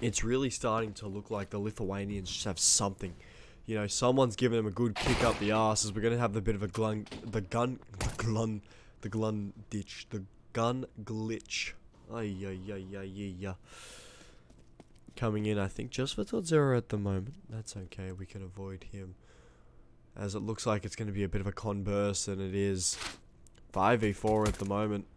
It's really starting to look like the Lithuanians just have something. You know, someone's giving them a good kick up the arse, as we're going to have the bit of a gun glitch. Coming in, I think, just for Tudzera at the moment. That's okay, we can avoid him. As it looks like it's going to be a bit of a con burst, and it is 5v4 at the moment.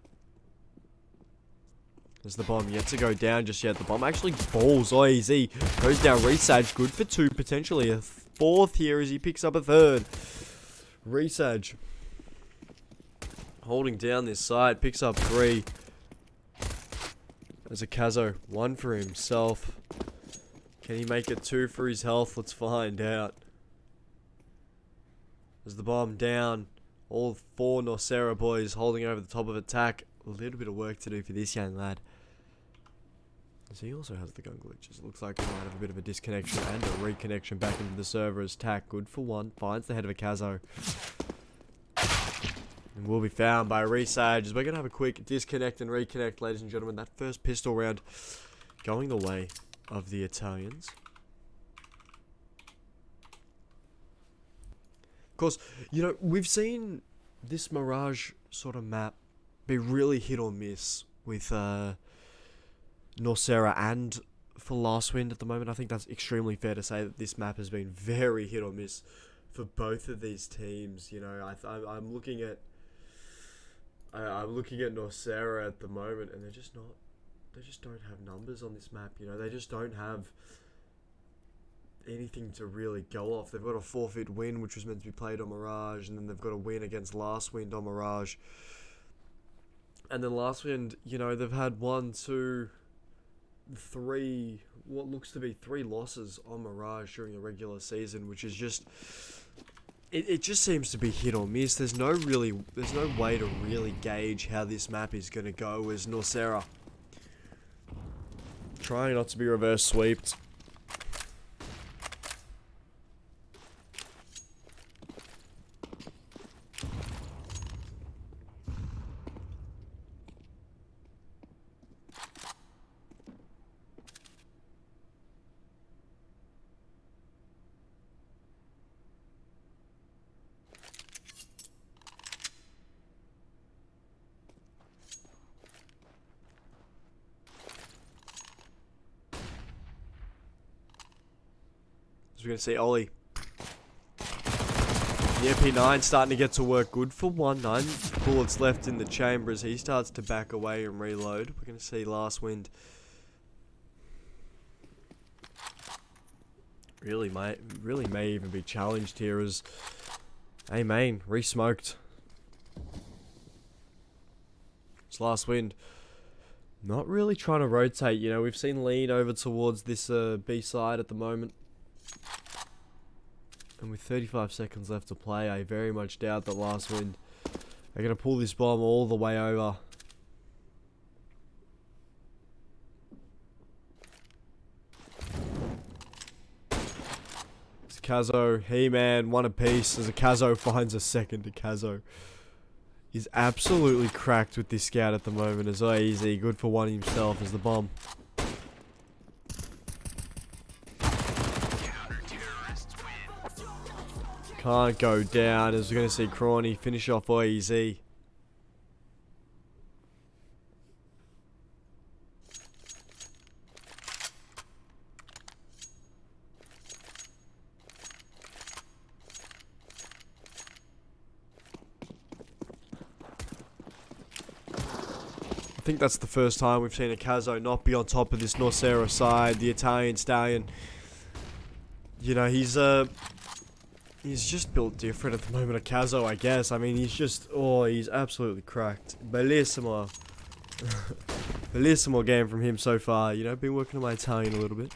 There's the bomb yet to go down just yet. The bomb actually falls. IEZ goes down. Resage good for 2, potentially a 4th here as he picks up a 3rd. Resage holding down this side, picks up 3. There's a Kazo. 1 for himself. Can he make it 2 for his health? Let's find out. There's the bomb down. All 4 Norsera boys holding over the top of attack. A little bit of work to do for this young lad. So he also has the gun glitches. It looks like he might have a bit of a disconnection and a reconnection back into the server as tack. Good for 1. Finds the head of a Kazo. And will be found by Resage as we're going to have a quick disconnect and reconnect, ladies and gentlemen. That first pistol round going the way of the Italians. Of course, you know, we've seen this Mirage sort of map be really hit or miss with Norsera and for LastWind at the moment. I think that's extremely fair to say that this map has been very hit or miss for both of these teams. You know, I'm looking at Norsera at the moment, and they just don't have numbers on this map. You know, they just don't have anything to really go off. They've got a forfeit win, which was meant to be played on Mirage, and then they've got a win against LastWind on Mirage. And then LastWind, you know, they've had 1, 2, 3, what looks to be 3 losses on Mirage during the regular season, which is just, it just seems to be hit or miss. There's no way to really gauge how this map is going to go as Norsera trying not to be reverse sweeped. As we're going to see Ollie. The MP9 starting to get to work. Good for 1. 9 bullets left in the chamber as he starts to back away and reload. We're going to see LastWind really may even be challenged here as hey main re-smoked. It's LastWind not really trying to rotate. You know, we've seen lean over towards this B side at the moment. And with 35 seconds left to play, I very much doubt that LastWind are going to pull this bomb all the way over. It's Kazo, He-Man, 1 apiece as a Kazo finds a second. A Kazo is absolutely cracked with this scout at the moment as easy. Good for 1 himself as the bomb. Can't go down as we're going to see Crawny finish off easy. I think that's the first time we've seen a Kazo not be on top of this Norsera side. The Italian stallion, you know, he's just built different at the moment. A Kazo, I guess. I mean, he's absolutely cracked. Bellissimo. Bellissimo game from him so far. You know, been working on my Italian a little bit.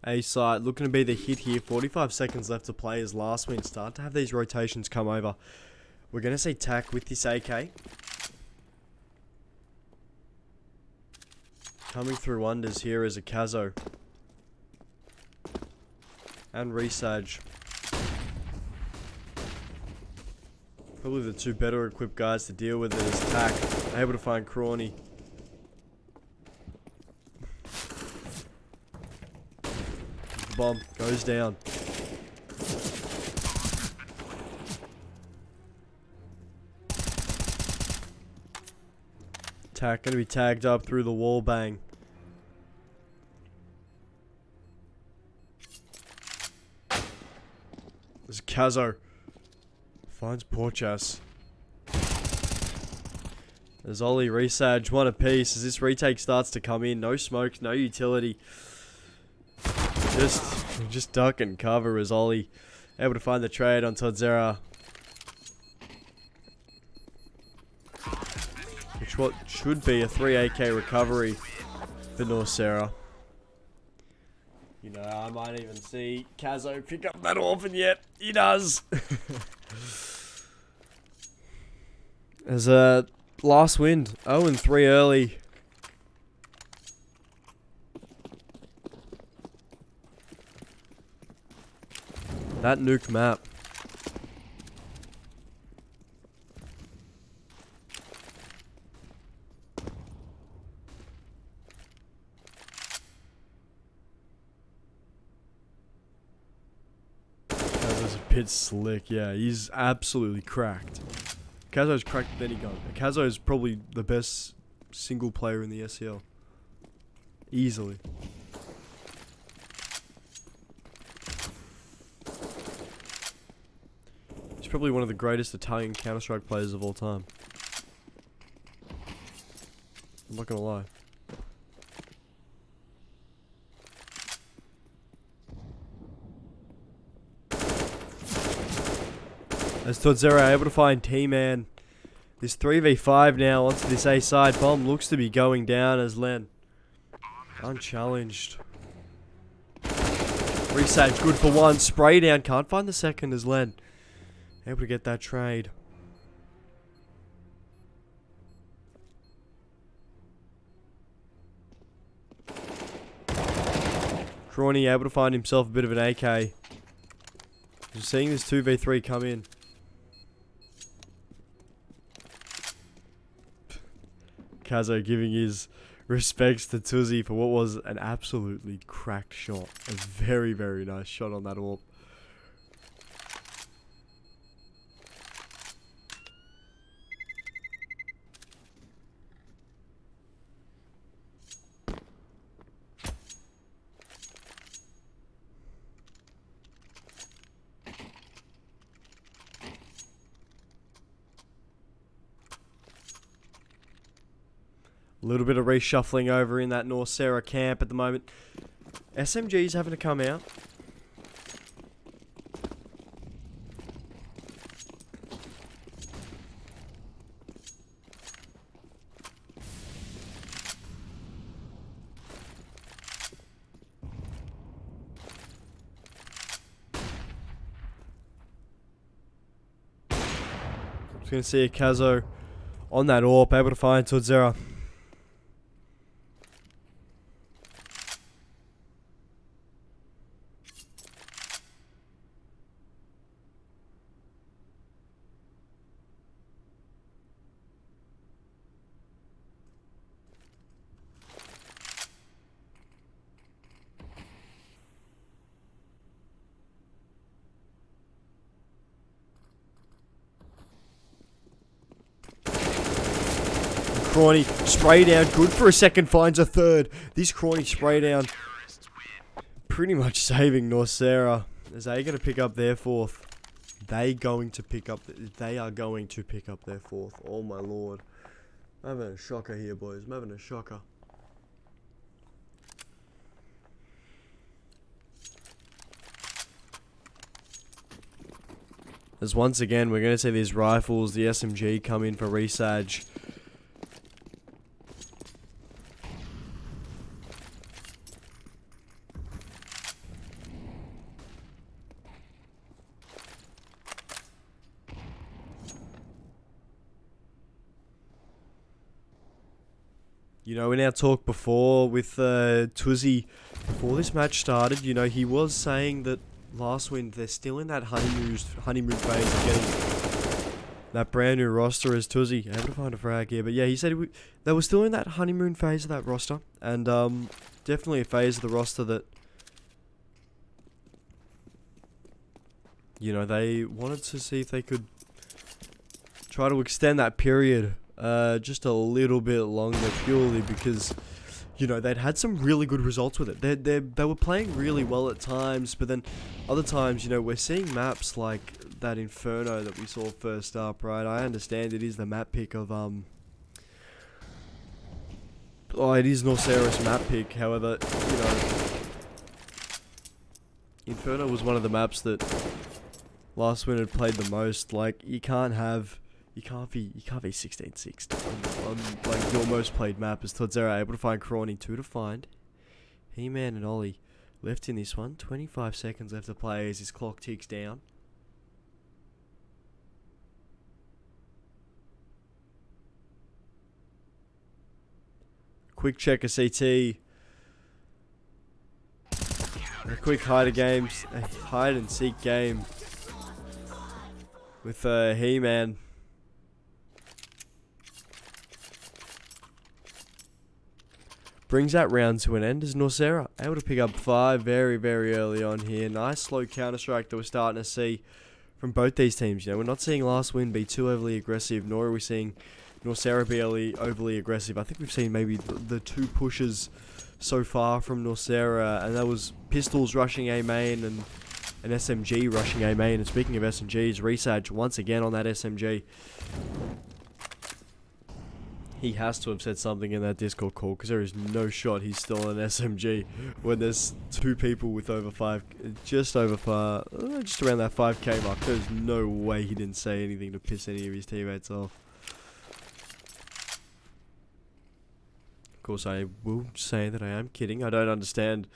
A side looking to be the hit here. 45 seconds left to play as LastWind start to have these rotations come over. We're going to see tack with this AK. Coming through wonders here is a Kazo. And Resage. Probably the 2 better equipped guys to deal with it as tack. Able to find Crawny. bomb. Goes down. Tack gonna be tagged up through the wall bang. There's Kazo. Finds Porchas. There's Ollie, Resage, one apiece as this retake starts to come in. No smoke, no utility. Just duck and cover as Ollie able to find the trade on Todzera. Which what should be a 3 AK recovery for Norsera. You know, I might even see Kazo pick up that orphan yet. He does. As LastWind, 0-3 early. That nuke map. Kazo's a bit slick, yeah, he's absolutely cracked. Kazo's cracked with any gun. Kazo is probably the best single player in the SCL. Easily. He's probably one of the greatest Italian Counter-Strike players of all time. I'm not gonna lie. As Todzera able to find T-Man. This 3v5 now onto this A side. Bomb looks to be going down as Len. Unchallenged. Resage good for one. Spray down. Can't find the second as Len. Able to get that trade. Crawny able to find himself a bit of an AK. Just seeing this 2v3 come in. Kazo giving his respects to Tuzi for what was an absolutely cracked shot. A very, very nice shot on that AWP. A little bit of reshuffling over in that Norsera camp at the moment. SMG's having to come out. Just going to see a Kazo on that AWP, able to find Todzera. Crawny spray down, good for a second, finds a third. This Crawny spray down pretty much saving Norsera. Is they going to pick up their fourth? They are going to pick up their fourth. Oh my lord. I'm having a shocker here, boys. I'm having a shocker. As once again, we're going to see these rifles, the SMG come in for Resage. You know, in our talk before with Tuzi, before this match started, you know, he was saying that LastWind, they're still in that honeymoon phase of getting that brand new roster as Tuzi. Able to find a frag here, but yeah, he said they were still in that honeymoon phase of that roster, and definitely a phase of the roster that you know, they wanted to see if they could try to extend that period just a little bit longer, purely because, you know, they'd had some really good results with it. They were playing really well at times, but then other times, you know, we're seeing maps like that Inferno that we saw first up, right? I understand it is the map pick of oh, it is Norsera's map pick. However, you know, Inferno was one of the maps that LastWind had played the most. Like, you can't be 16-6 on like your most played map. As Norsera able to find Crawny, 2 to find. He-Man and Ollie left in this one. 25 seconds left to play as his clock ticks down. Quick check of CT. A quick hide and seek game with He-Man. Brings that round to an end as Norsera able to pick up 5 very, very early on here. Nice slow counter-strike that we're starting to see from both these teams. You know, we're not seeing LastWind be too overly aggressive, nor are we seeing Norsera be overly aggressive. I think we've seen maybe the 2 pushes so far from Norsera, and that was Pistols rushing A main and an SMG rushing A main. And speaking of SMGs, Resage once again on that SMG. He has to have said something in that Discord call, because there is no shot he's still an SMG when there's 2 people with over 5, just around that 5k mark. There's no way he didn't say anything to piss any of his teammates off. Of course, I will say that I am kidding. I don't understand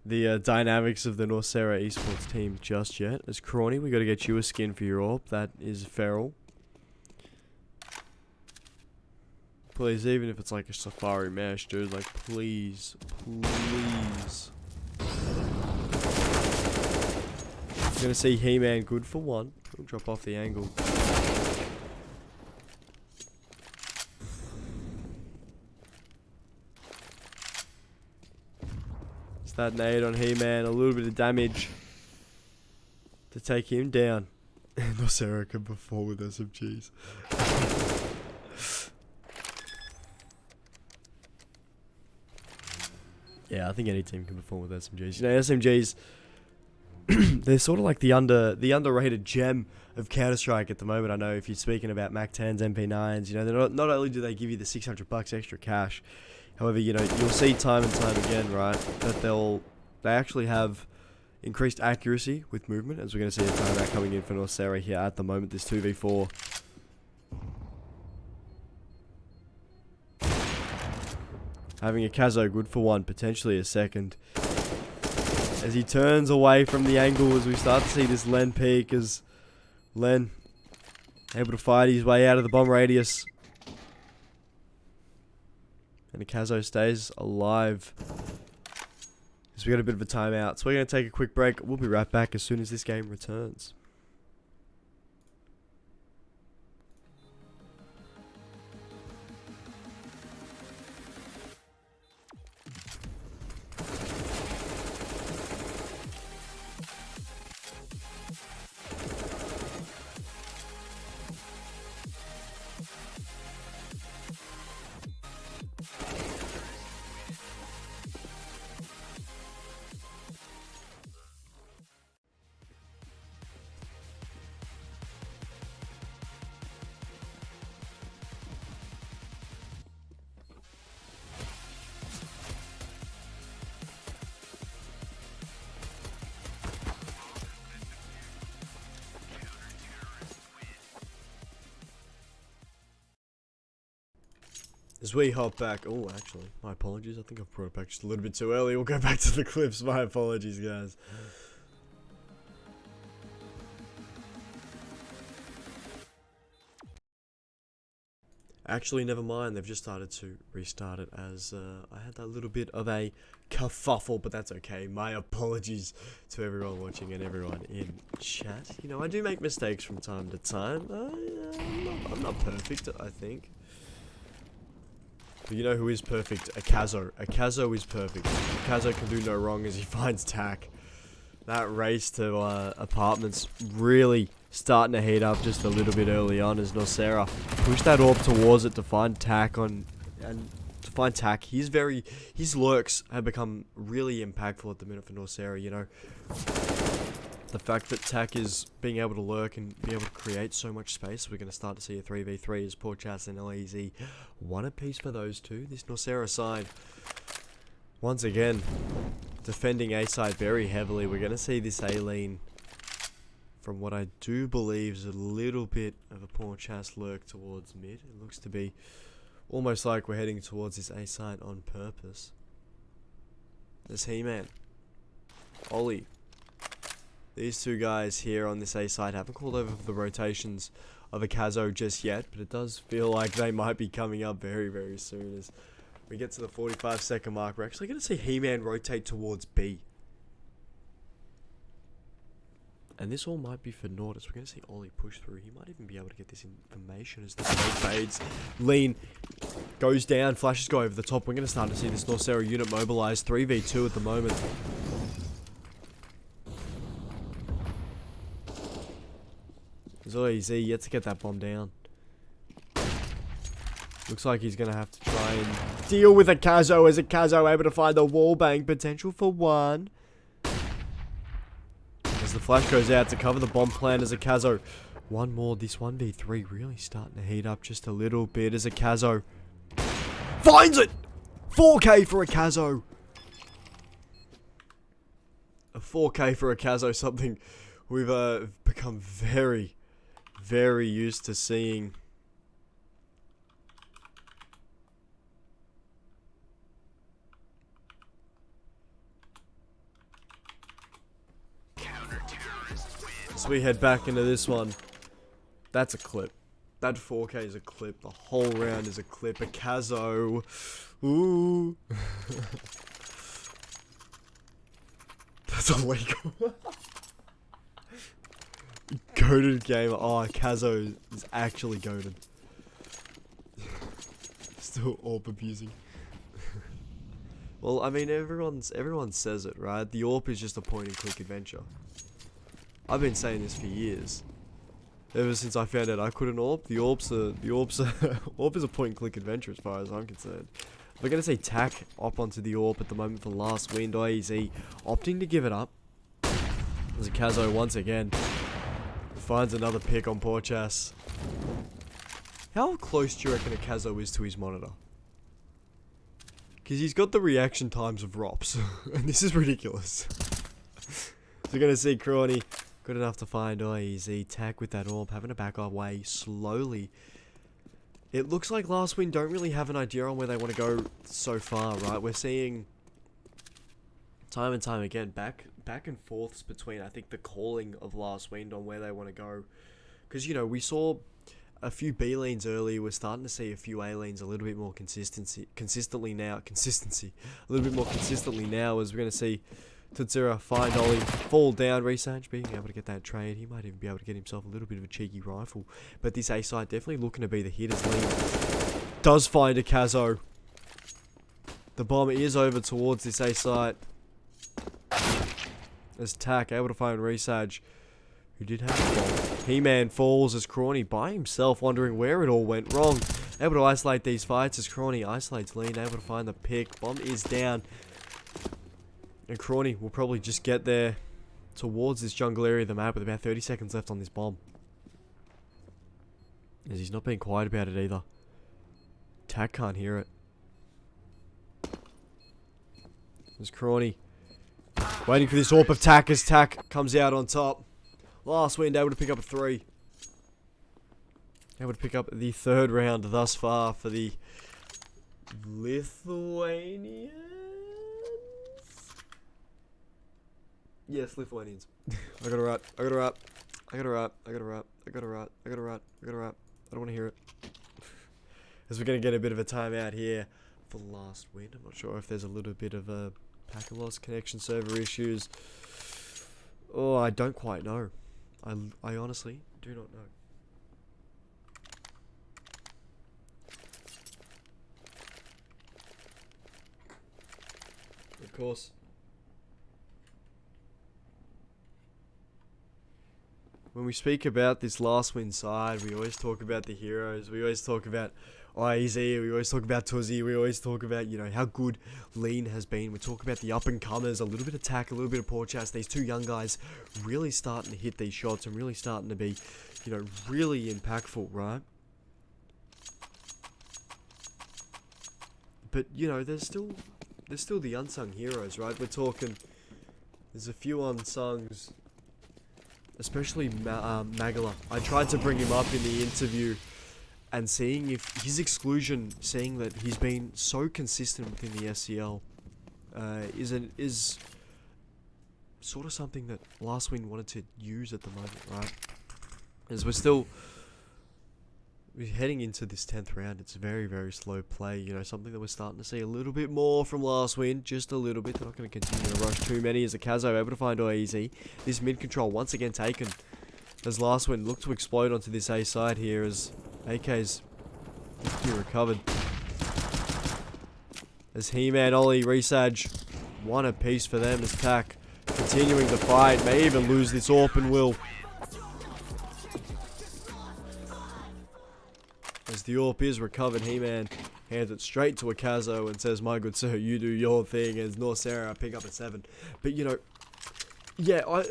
the dynamics of the Norsera esports team just yet. As Crawny, we got to get you a skin for your AWP. That is feral. Please, even if it's like a safari mesh, dude, like, please. Gonna see He-Man good for 1. We'll drop off the angle. It's that nade on He-Man, a little bit of damage to take him down. Norsera can perform with SMGs. Yeah, I think any team can perform with SMGs. You know, SMGs, they're sort of like the underrated gem of Counter-Strike at the moment. I know if you're speaking about Mac 10s, MP9s, you know, they're not only do they give you the $600 extra cash, however, you know, you'll see time and time again, right, that they actually have increased accuracy with movement, as we're going to see a timeout coming in for Norsera here at the moment, this 2v4. Having a Kazo good for 1, potentially a second. As he turns away from the angle, as we start to see this Len peek, as Len able to fight his way out of the bomb radius. And the Kazo stays alive. As we got a bit of a timeout. So we're going to take a quick break. We'll be right back as soon as this game returns. As we hop back, oh, actually, my apologies. I think I've brought it back just a little bit too early. We'll go back to the clips. My apologies, guys. Actually, never mind. They've just started to restart it as I had that little bit of a kerfuffle, but that's okay. My apologies to everyone watching and everyone in chat. You know, I do make mistakes from time to time. I'm not perfect, I think. But you know who is perfect? A Kazo. A Kazo is perfect. A Kazo can do no wrong as he finds tack. That race to apartments really starting to heat up just a little bit early on as Norsera pushed that orb towards it to find tack on and to find tack. His lurks have become really impactful at the minute for Norsera, you know. The fact that tack is being able to lurk and be able to create so much space, we're going to start to see a 3v3 as Porchas and LEZ one apiece for those two. This Norsera side, once again, defending A side very heavily. We're going to see this A lane from what I do believe is a little bit of a Porchas lurk towards mid. It looks to be almost like we're heading towards this A side on purpose. There's He-Man, Ollie. These two guys here on this A side haven't called over for the rotations of a Kazo just yet, but it does feel like they might be coming up very, very soon as we get to the 45-second mark. We're actually going to see He-Man rotate towards B. And this all might be for Nordis. We're going to see Ollie push through. He might even be able to get this information as the smoke fades. Lean goes down. Flashes go over the top. We're going to start to see this Norsera unit mobilized. 3v2 at the moment. Zoe Z yet to get that bomb down. Looks like he's going to have to try and deal with a Kazo as a Kazo able to find the wallbang potential for one. As the flash goes out to cover the bomb plan as a Kazo. One more. This 1v3 really starting to heat up just a little bit as a Kazo finds it! 4k for a Kazo. A 4k for a Kazo, something we've become very, very used to seeing. So we head back into this one. That's a clip. That 4k is a clip. The whole round is a clip. A Kazo. Ooh. That's illegal. Goated game. Oh, Kazo is actually goated. Still AWP abusing. Well, I mean, everyone says it, right? The AWP is just a point-and-click adventure. I've been saying this for years. Ever since I found out I couldn't AWP, AWP is a point-and-click adventure as far as I'm concerned. We're going to see tack up onto the AWP at the moment for LastWind. IEZ opting to give it up. As a Kazo once again finds another pick on Porchas. How close do you reckon a Kazo is to his monitor? Because he's got the reaction times of ROPS. And this is ridiculous. So we're going to see Crawny good enough to find IEZ. Tack with that AWP, having to back away slowly. It looks like LastWind don't really have an idea on where they want to go so far, right? We're seeing time and time again back and forths between, I think, the calling of LastWind on where they want to go. Because, you know, we saw a few B lanes earlier. We're starting to see a few A lanes a little bit more consistently now as we're going to see Tutsura find Ollie, fall down, Research being able to get that trade. He might even be able to get himself a little bit of a cheeky rifle. But this A side definitely looking to be the hitters. Lean does find a Kazo. The bomb is over towards this A side. As Tack able to find Resage, who did have the bomb. He-Man falls as Crawny by himself, wondering where it all went wrong. Able to isolate these fights as Crawny isolates Lean, able to find the pick. Bomb is down. And Crawny will probably just get there towards this jungle area of the map with about 30 seconds left on this bomb. As he's not being quiet about it either. Tack can't hear it. There's Crawny waiting for this AWP of Tack as Tack comes out on top. LastWind able to pick up a 3. Able to pick up the 3rd round thus far for the Lithuanians. Yes, Lithuanians. I got a rat. I got a rat. I got a rat. I got a rat. I got a rat. I got a rat. I got a rat. I don't want to hear it. As we're going to get a bit of a timeout here for LastWind. I'm not sure if there's a little bit of a packet loss, connection server issues. Oh, I don't quite know. I honestly do not know. Of course. when we speak about this LastWind side, we always talk about the heroes. We always talk about IZ. We always talk about Tuzzy. We always talk about, how good Lean has been. We talk about the up-and-comers, a little bit of attack, a little bit of Porchas. These two young guys really starting to hit these shots and really starting to be, really impactful, right? But, there's still the unsung heroes, right? We're talking, there's a few unsungs, especially Magala. I tried to bring him up in the interview and seeing if his exclusion, seeing that he's been so consistent within the SCL, is sort of something that LastWind wanted to use at the moment, right? As we're heading into this 10th round, it's very, very slow play. Something that we're starting to see a little bit more from LastWind, just a little bit. They're not going to continue to rush too many as Akazo able to find easy. This mid control once again taken as LastWind look to explode onto this A side here as AK's recovered. As He-Man, Ollie, Resage, one apiece for them as Tak continuing to fight, may even lose this AWP and will. As the AWP is recovered, He-Man hands it straight to Akazo and says, "My good sir, you do your thing," as Norsera pick up a 7. But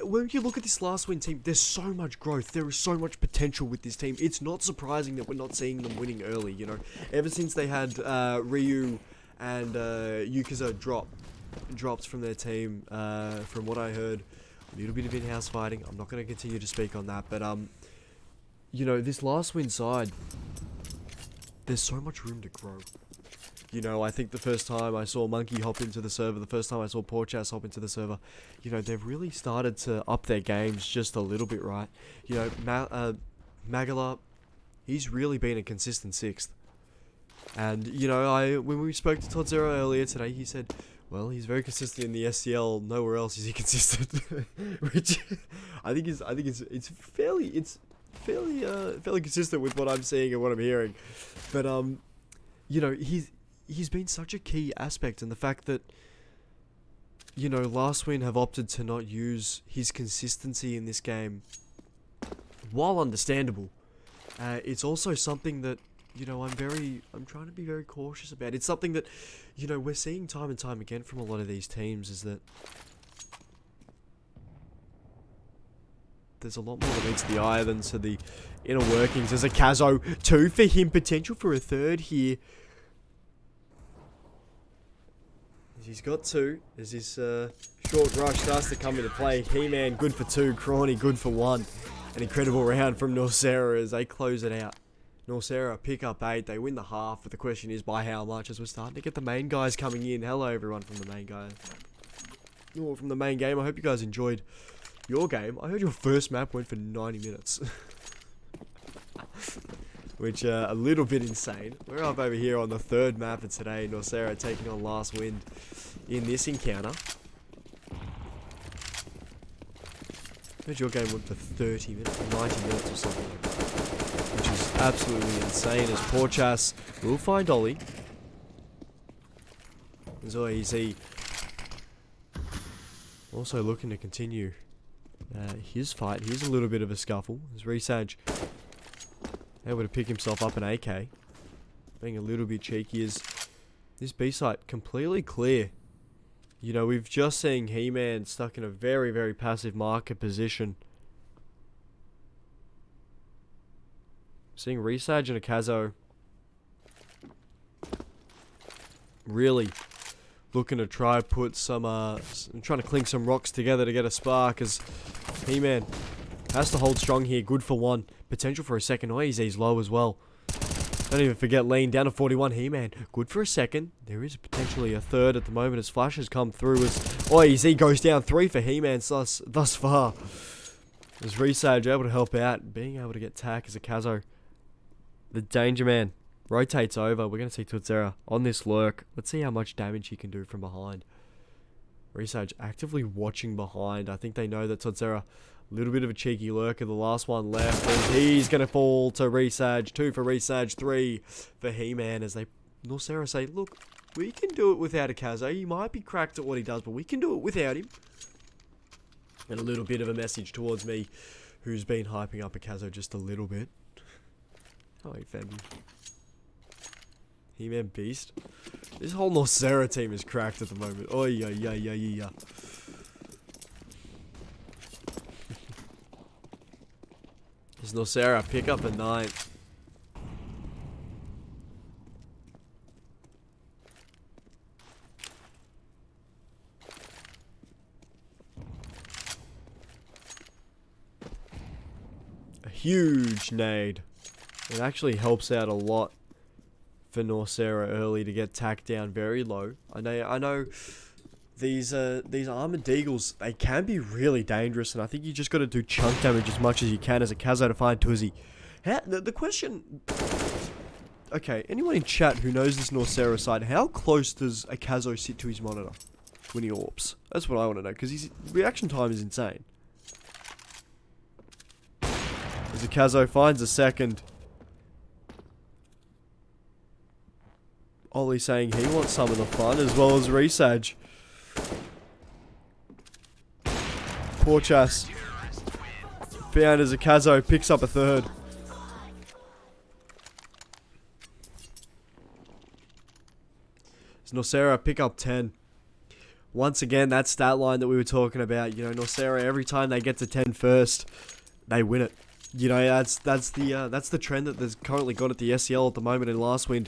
when you look at this LastWind team, there's so much growth. There is so much potential with this team. It's not surprising that we're not seeing them winning early, Ever since they had Ryu and Yukaza dropped from their team, from what I heard, a little bit of in-house fighting. I'm not going to continue to speak on that, but, this LastWind side, there's so much room to grow. I think the first time I saw Monkey hop into the server, the first time I saw Porchas hop into the server, they've really started to up their games just a little bit, right? Magala, he's really been a consistent 6th. And, when we spoke to Norsera earlier today, he said, well, he's very consistent in the SCL, nowhere else is he consistent. Which, I think it's fairly consistent with what I'm seeing and what I'm hearing. But, he's been such a key aspect, and the fact that, LastWind have opted to not use his consistency in this game, while understandable, it's also something that, I'm trying to be very cautious about. It's something that, we're seeing time and time again from a lot of these teams, is that there's a lot more that meets the eye than to the inner workings. There's a Kazo 2 for him, potential for a 3rd here. He's got 2 as his short rush starts to come into play. He-Man good for 2, Crawny good for 1. An incredible round from Norsera as they close it out. Norsera pick up 8, they win the half, but the question is by how much, as we're starting to get the main guys coming in. Hello everyone from the main guy. Oh, from the main game. I hope you guys enjoyed your game. I heard your first map went for 90 minutes. Which, a little bit insane. We're up over here on the 3rd map of today. Norsera taking on LastWind in this encounter. I heard your game went for 30 minutes, 90 minutes or something like that. Which is absolutely insane, as Porchas will find Ollie. As easy. Also looking to continue his fight. Here's a little bit of a scuffle. As Resage able to pick himself up an AK. Being a little bit cheeky, is this B site completely clear. We've just seen He-Man stuck in a very, very passive market position. Seeing Resage and Akazo really looking to try put some, trying to clink some rocks together to get a spark, as He-Man has to hold strong here. Good for 1. Potential for a 2nd. He's low as well. Don't even forget Lean down to 41. He-Man good for a 2nd. There is potentially a 3rd at the moment as flashes come through, as he goes down 3 for He-Man thus far. As Resage able to help out, being able to get Tak as Akazo. The Danger Man rotates over. We're going to see Norsera on this lurk. Let's see how much damage he can do from behind. Resage actively watching behind. I think they know that Norsera, a little bit of a cheeky lurker. The last one left, and he's going to fall to Resage. 2 for Resage, 3 for He-Man, as Norsera say, look, we can do it without Akazo. He might be cracked at what he does, but we can do it without him. And a little bit of a message towards me who's been hyping up Akazo just a little bit. Oh, wait, Fendi. He-Man Beast. This whole Norsera team is cracked at the moment. Oh, yeah. This Norsera pick up a 9. A huge nade. It actually helps out a lot for Norsera early to get tacked down very low. I know these armored deagles, they can be really dangerous, and I think you just got to do chunk damage as much as you can as a Kazo to find Tuzzy. The question... Okay, anyone in chat who knows this Norsera side, how close does a Kazo sit to his monitor when he AWPs? That's what I want to know, because his reaction time is insane. As a Kazo finds a second... Ollie saying he wants some of the fun, as well as Resage. Poor Chas. Found as a Kazo picks up a third. As Norsera pick up 10. Once again, that stat line that we were talking about. You know, Norsera, every time they get to 10 first, they win it. You know, that's the trend that there's currently got at the SCL at the moment in LastWind.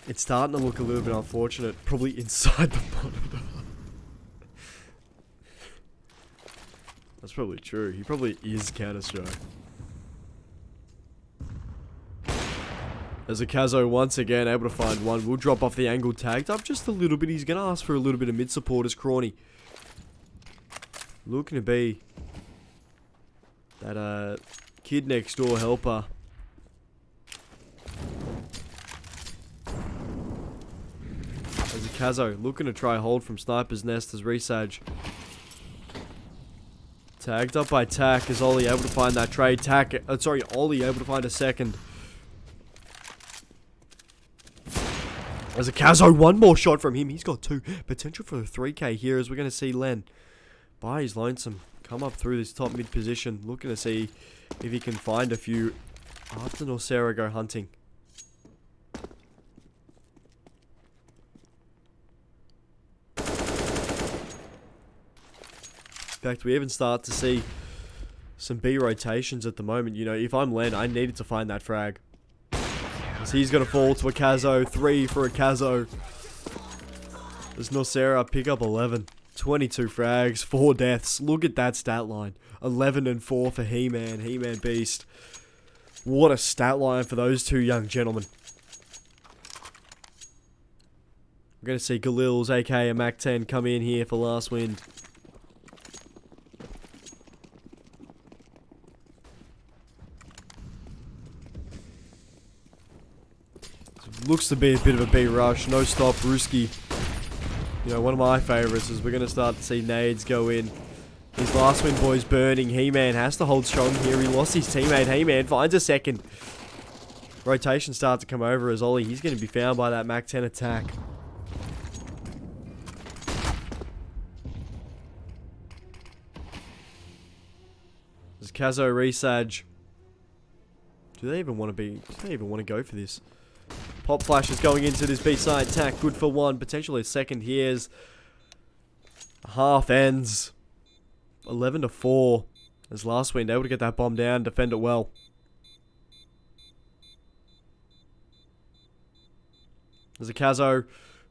It's starting to look a little bit unfortunate. Probably inside the monitor. That's probably true. He probably is Counter-Strike. As a Kazo once again able to find one. Will drop off the angle, tagged up just a little bit. He's going to ask for a little bit of mid support as Crawny. Looking to be that kid next door helper. As a Kazo looking to try hold from Sniper's Nest as Resage. Tagged up by Tack. Is Ollie able to find that trade? Ollie able to find a second. As a Kazo, one more shot from him. He's got 2. Potential for a 3k here as we're going to see Len by his lonesome come up through this top mid position. Looking to see if he can find a few after Norsera go hunting. In fact, we even start to see some B rotations at the moment. You know, if I'm Len, I needed to find that frag. So he's going to fall to a Kazo. 3 for a Kazo. Does Norsera pick up 11. 22 frags, 4 deaths. Look at that stat line. 11 and 4 for He-Man. He-Man Beast. What a stat line for those two young gentlemen. We're going to see Galil's, aka a Mac 10, come in here for LastWind. Looks to be a bit of a B rush. No stop, Ruski. You know, one of my favourites is we're going to start to see nades go in. His LastWind boys burning. He-Man has to hold strong here. He lost his teammate. He-Man finds a second. Rotation starts to come over as Ollie. He's going to be found by that Mac 10 attack. There's Kazo, Resage. Do they even want to go for this? Pop flash is going into this B-side attack. Good for 1. Potentially a second here as half ends. 11 to 4. As LastWind able to get that bomb down. Defend it well. There's a Kazo.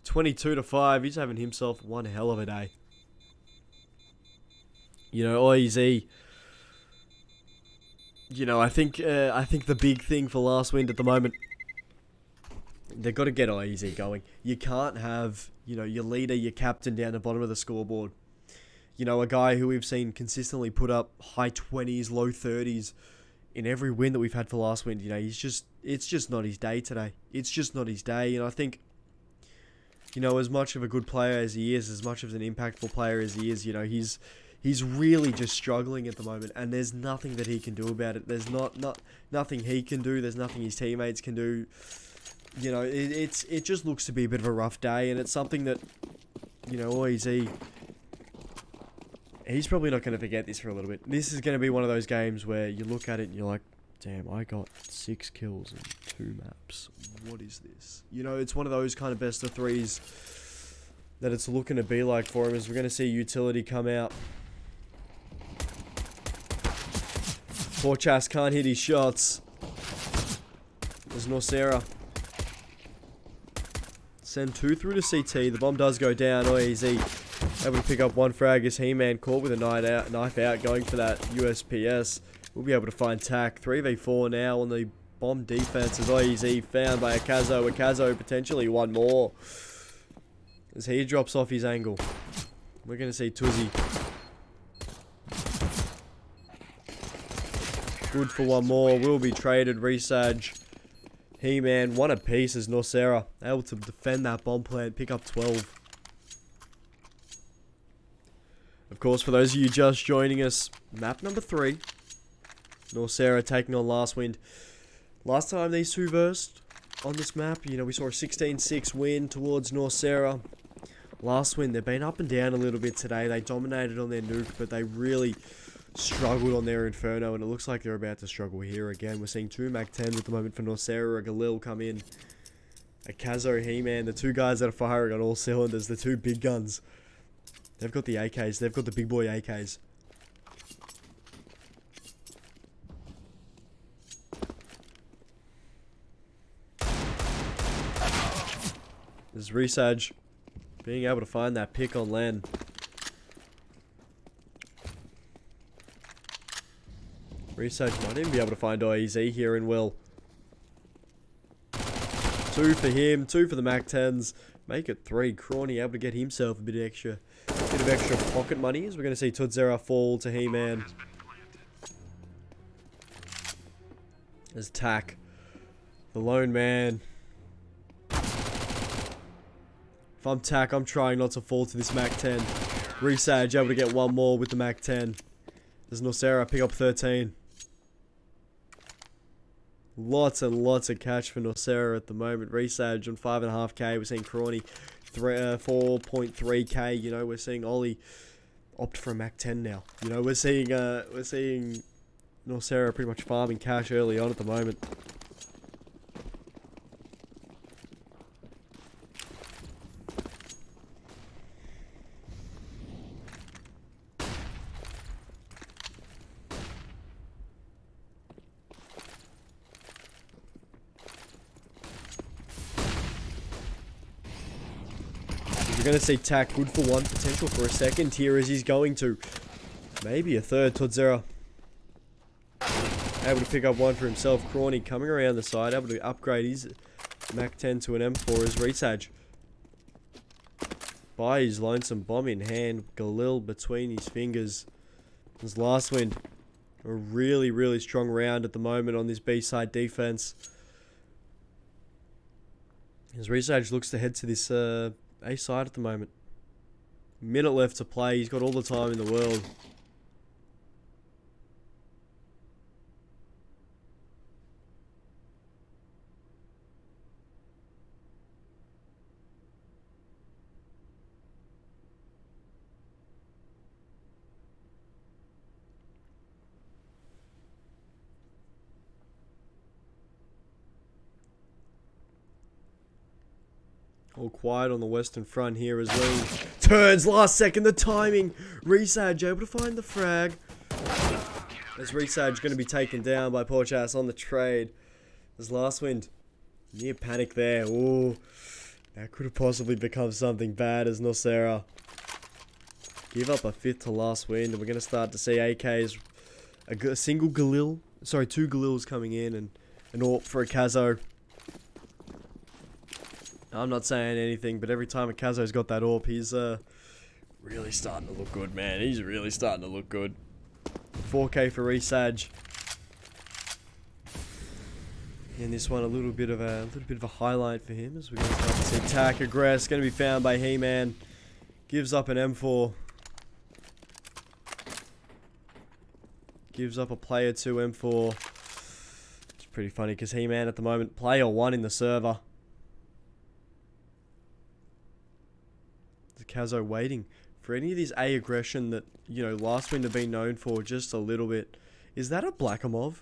22 to 5. He's having himself one hell of a day. You know, OEZ. You know, I think the big thing for LastWind at the moment, they've got to get IEZ going. You can't have, you know, your leader, your captain down the bottom of the scoreboard. You know, a guy who we've seen consistently put up high 20s, low 30s in every win that we've had for LastWind. You know, it's just not his day today. It's just not his day. And I think, you know, as much of a good player as he is, as much of an impactful player as he is, you know, he's really just struggling at the moment, and there's nothing that he can do about it. There's nothing he can do. There's nothing his teammates can do. You know, it just looks to be a bit of a rough day, and it's something that, you know, OEZ, He's probably not going to forget this for a little bit. This is going to be one of those games where you look at it and you're like, damn, I got 6 kills in 2 maps. What is this? You know, it's one of those kind of best of threes that it's looking to be like for him, as we're going to see utility come out. Poor Chas can't hit his shots. There's Norsera. Send 2 through to CT. The bomb does go down. Oh, easy. Able to pick up 1 frag as He-Man caught with a knife out going for that USPS. We'll be able to find Tack. 3v4 now on the bomb defense as easy. Found by Akazo. Akazo potentially 1 more. As he drops off his angle. We're going to see Tuzzy. Good for 1 more. Will be traded. Resage. He-Man. 1 apiece as Norsera able to defend that bomb plant. Pick up 12. Of course, for those of you just joining us, map number 3. Norsera taking on LastWind. Last time these two versed on this map, you know, we saw a 16-6 win towards Norsera. LastWind, they've been up and down a little bit today. They dominated on their nuke, but they really struggled on their Inferno, and it looks like they're about to struggle here again. We're seeing 2 Mac-10s at the moment for Norsera. A Galil come in. A Kazo, He-Man, the 2 guys that are firing on all cylinders, the 2 big guns. They've got the AKs. They've got the big boy AKs. There's Resage being able to find that pick on Len. Resage might even be able to find IEZ here in Will. 2 for him. 2 for the Mac-10s. Make it 3. Crawny able to get himself a bit of extra pocket money, as we're going to see Tudzera fall to He-Man. As Tack, the lone man. If I'm Tack, I'm trying not to fall to this Mac-10. Resage able to get 1 more with the Mac-10. There's Norsera pick up 13. Lots and lots of cash for Norsera at the moment. Resage on 5.5k. We're seeing Crawny 4.3k. You know, we're seeing Ollie opt for a Mac-10 now. You know, we're seeing Norsera pretty much farming cash early on at the moment. We're going to see Tack good for 1, potential for a second tier as he's going to. Maybe a third. Tudzera able to pick up 1 for himself. Crawny coming around the side, able to upgrade his Mac-10 to an M4 as Resage. By his lonesome bomb in hand, Galil between his fingers. His LastWind. A really, really strong round at the moment on this B-side defense. As Resage looks to head to this A side at the moment. Minute left to play. He's got all the time in the world. All quiet on the western front here as well. Turns last second, the timing. Resage able to find the frag. As Resage going to be taken down by Porchas on the trade. There's LastWind. Near panic there. Ooh. That could have possibly become something bad as Norsera. Give up a 5th to LastWind, and we're going to start to see AKs. A single Galil. Sorry, 2 Galils coming in and an AWP for a Kazo. I'm not saying anything, but every time a Kazo's got that AWP, he's really starting to look good, man. He's really starting to look good. 4k for Resage. And this one a little bit of a highlight for him, as we're going to start to see Tack aggress. Going to be found by He-Man. Gives up an M4. Gives up a player 2 M4. It's pretty funny because He-Man at the moment player 1 in the server. Kazo waiting For any of this A aggression that, you know, LastWind have been known for just a little bit. Is that a Blackamov?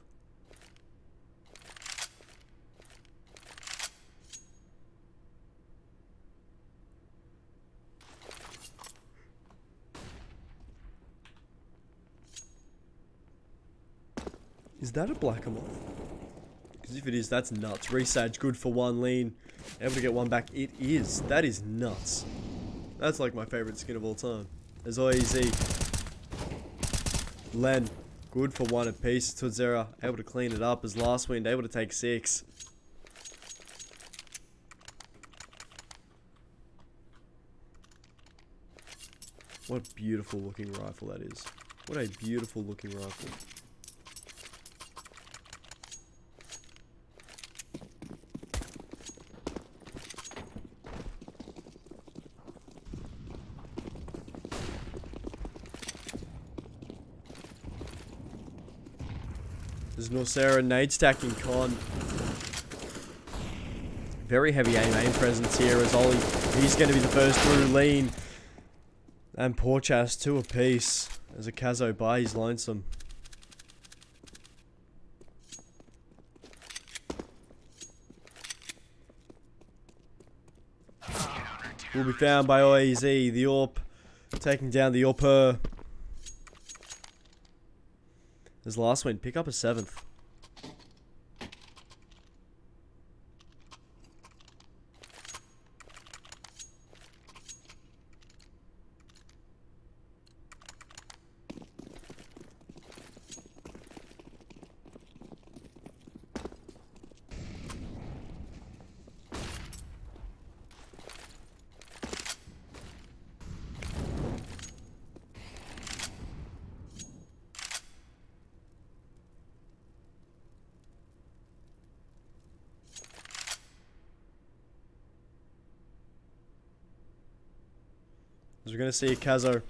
Is that a Blackamov? Because if it is, that's nuts. Resage, good for one. Lean, able to get one back. It is. That is nuts. That's like my favorite skin of all time. As easy. Len, good for one apiece. Norsera, able to clean it up as LastWind, able to take 6. What a beautiful looking rifle that is. What a beautiful looking rifle. There's Norsera nade stacking con. Very heavy aim presence here as Ollie. He's going to be the first through. Lean and Porchas 2 apiece as a Kazo by his lonesome. Will be found by OEZ. The AWP taking down the AWPer. As LastWind pick up a 7th. As we're going to see a Kazo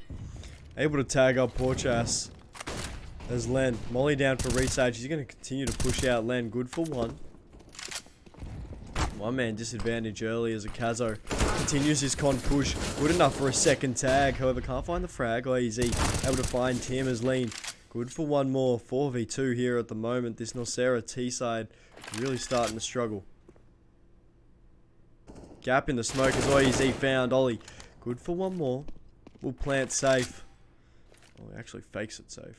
able to tag up Porchas. As Len, Molly down for Resage. He's going to continue to push out Len. Good for one. One man disadvantage early as a Kazo continues his con push. Good enough for a second tag. However, can't find the frag. OEZ able to find Tim as Lean. Good for one more. 4v2 here at the moment. This Norsera T side really starting to struggle. Gap in the smoke as OEZ found Ollie. Good for one more. We'll plant safe. Oh, he actually fakes it safe.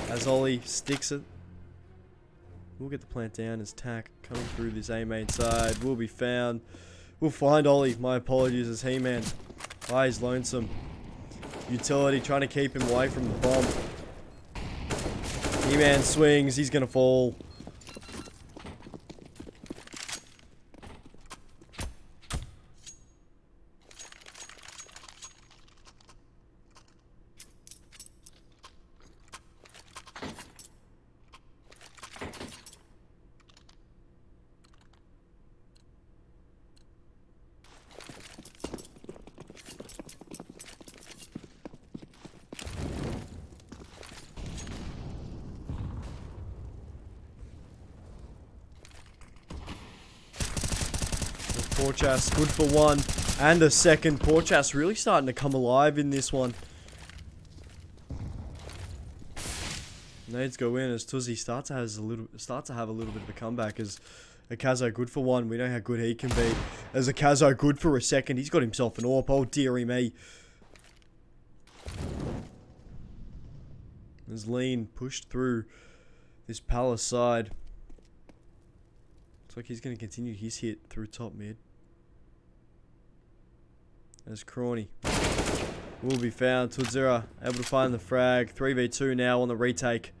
As Ollie sticks it. We'll get the plant down as Tack coming through this A-main side. Will be found. We'll find Ollie. My apologies as He-Man. By his lonesome. Utility trying to keep him away from the bomb. He-Man swings, he's gonna fall. Porchas, good for one and a second. Porchas really starting to come alive in this one. Nades go in as Tuzzy starts to have a little bit of a comeback as a Kazo good for one. We know how good he can be. As a Kazo good for a second. He's got himself an AWP. Oh dearie me. As Lean pushed through this Palace side. Looks like he's going to continue his hit through top mid. As Crawny will be found. Norsera able to find the frag. 3v2 now on the retake.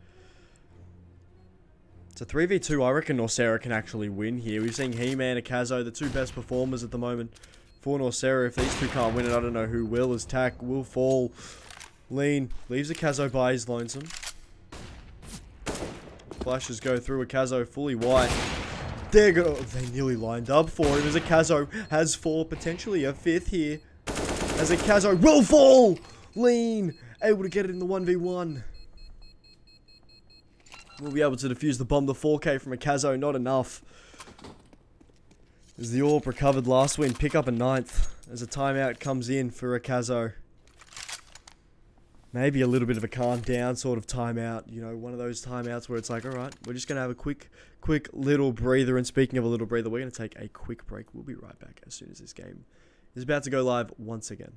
It's a 3v2. I reckon Norsera can actually win here. We've seen He-Man and Kazo, the two best performers at the moment for Norsera. If these two can't win it, I don't know who will. As Tack will fall. Lean leaves the Kazo by his lonesome. Flashes go through a Kazo fully white. They nearly lined up for him as a Kazo has 4, potentially a 5th here. As a Kazo will fall! Lean, able to get it in the 1v1. We'll be able to defuse the bomb. The 4K from a Kazo, not enough. As the AWP recovered LastWind, pick up a 9th. As a timeout comes in for a Kazo. Maybe a little bit of a calm down sort of timeout. You know, one of those timeouts where it's like, alright, we're just going to have a quick little breather. And speaking of a little breather, we're going to take a quick break. We'll be right back as soon as this game is about to go live once again.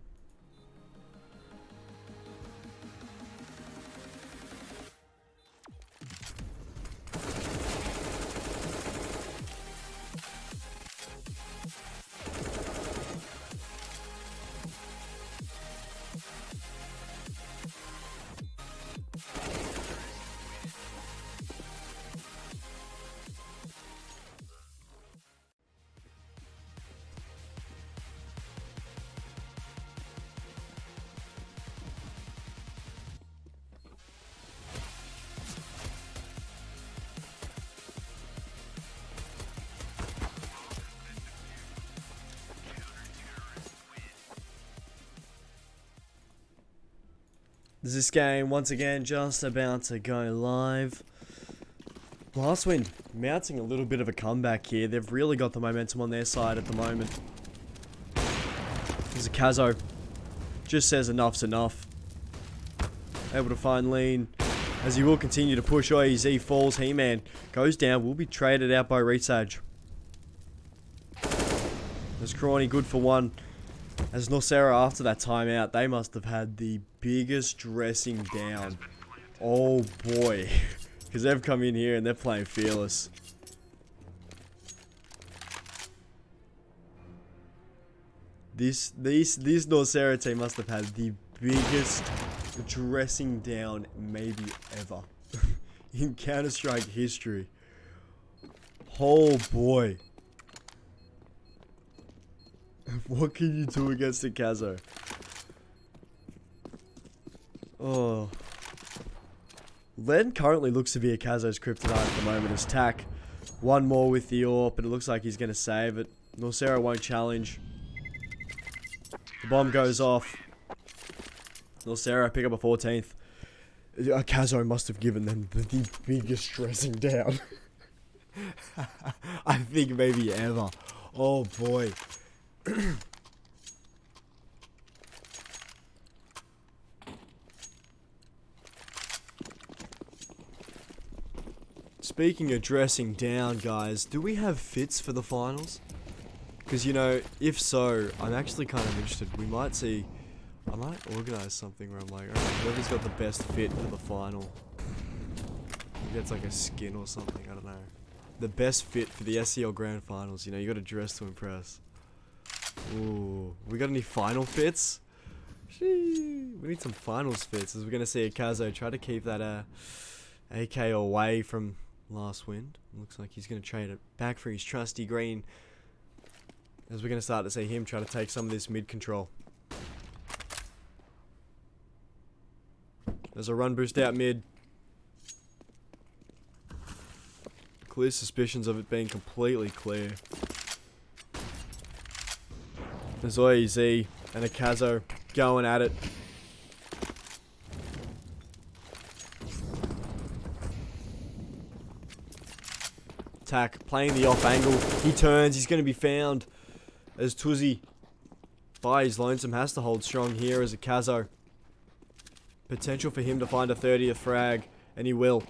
This game, once again, just about to go live. LastWind mounting a little bit of a comeback here. They've really got the momentum on their side at the moment. There's a Kazo. Just says enough's enough. Able to find lean. As he will continue to push. Z falls. He-Man goes down. Will be traded out by Resage. There's Crawny good for one. As Norsera, after that timeout, they must have had the biggest dressing down. Oh boy. Because they've come in here and they're playing fearless. This Norsera team must have had the biggest dressing down maybe ever. In Counter-Strike history. Oh boy. What can you do against a Kazo? Oh. Len currently looks to be a Kazo's kryptonite at the moment as Tack. One more with the AWP, but it looks like he's going to save it. Norsera won't challenge. The bomb goes off. Norsera pick up a 14th. A Kazo must have given them the biggest dressing down. I think maybe ever. Oh boy. Speaking of dressing down, guys, do we have fits for the finals? Because, you know, if so, I'm actually kind of interested. We might see... I might organise something where I'm like, alright, whoever's got the best fit for the final. Maybe it's like a skin or something, I don't know. The best fit for the SCL Grand Finals, you know, you got to dress to impress. Ooh, we got any final fits? Sheesh, we need some finals fits, as we're going to see a Kazo try to keep that AK away from LastWind. Looks like he's going to trade it back for his trusty green, as we're going to start to see him try to take some of this mid control. There's a run boost out mid. Clear suspicions of it being completely clear. There's Z and a Kazo going at it. Tack playing the off angle. He turns. He's going to be found as Tuzzy by his lonesome has to hold strong here as a Kazo. Potential for him to find a 30th frag, and he will.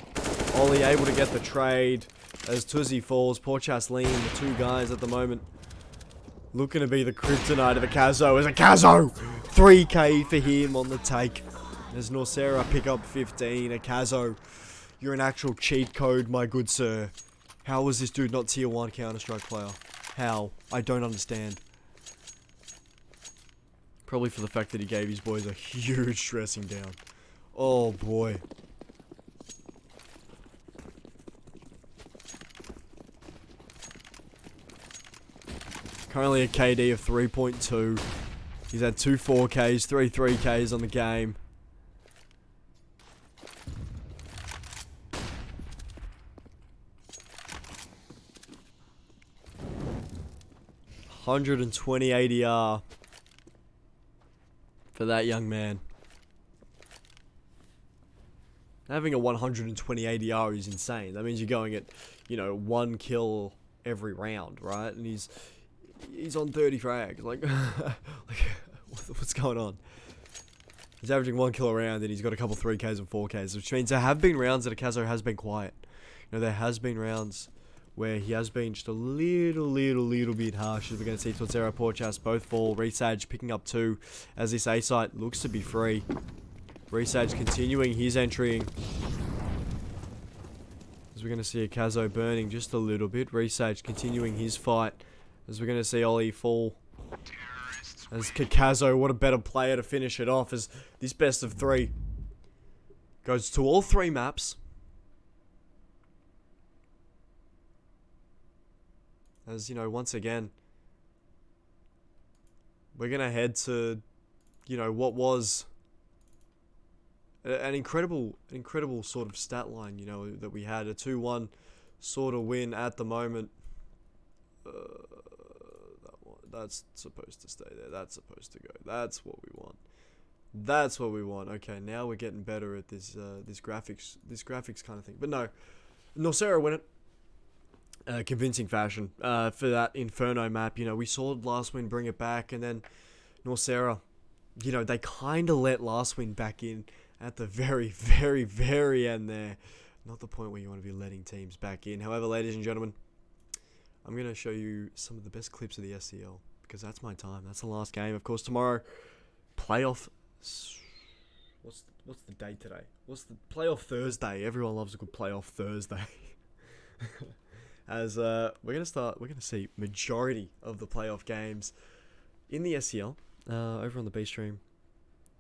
Ollie able to get the trade as Tuzzy falls. Porchas lean, the two guys at the moment. Looking to be the kryptonite of a Kazo as a Kazo! 3k for him on the take. As Norsera pick up 15, a Kazo. You're an actual cheat code, my good sir. How was this dude not tier 1 Counter-Strike player? How? I don't understand. Probably for the fact that he gave his boys a huge dressing down. Oh boy. Currently a KD of 3.2. He's had 2 4Ks, 3 3Ks on the game. .120 ADR for that young man. Having a 120 ADR is insane. That means you're going at, 1 kill every round, right? And he's on 30 frags. Like, what's going on? He's averaging 1 kill a round, and he's got a couple 3Ks and 4Ks, which means there have been rounds that Akazo has been quiet. There has been rounds where he has been just a little bit harsh. As we're going to see Norsera, Porchas both fall. Resage picking up 2 as this A site looks to be free. Resage continuing his entry. As we're going to see Akazo burning just a little bit. Resage continuing his fight. As we're going to see Ollie fall. As Kakazo, what a better player to finish it off as this best of 3 goes to all 3 maps. As, once again, we're going to head to, what was an incredible sort of stat line, that we had. A 2-1 sort of win at the moment. That's supposed to stay there. That's supposed to go. That's what we want. That's what we want. Okay, now we're getting better at this graphics kind of thing. But no, Norsera win it. Convincing fashion for that Inferno map. We saw LastWind bring it back, and then Norsera, they kind of let LastWind back in at the very end there. Not the point where you want to be letting teams back in. However, ladies and gentlemen, I'm going to show you some of the best clips of the SCL, because that's my time. That's the last game. Of course, tomorrow, playoff... What's the date today? What's the playoff Thursday? Everyone loves a good playoff Thursday. As we're going to see majority of the playoff games in the SCL over on the B stream.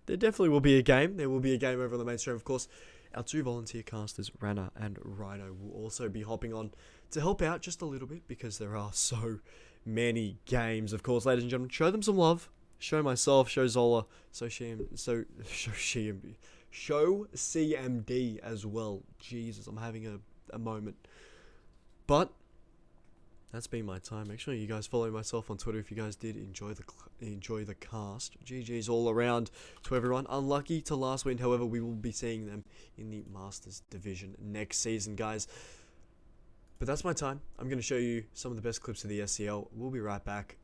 There definitely will be a game. There will be a game over on the main stream, of course. Our 2 volunteer casters, Rana and Rhino, will also be hopping on to help out just a little bit, because there are so many games. Of course, ladies and gentlemen, show them some love. Show myself, show Zola, show CMD as well. Jesus, I'm having a moment. But that's been my time. Make sure you guys follow myself on Twitter if you guys did enjoy the cast. GG's all around to everyone. Unlucky to LastWind, however, we will be seeing them in the Masters Division next season, guys. But that's my time. I'm going to show you some of the best clips of the SCL. We'll be right back.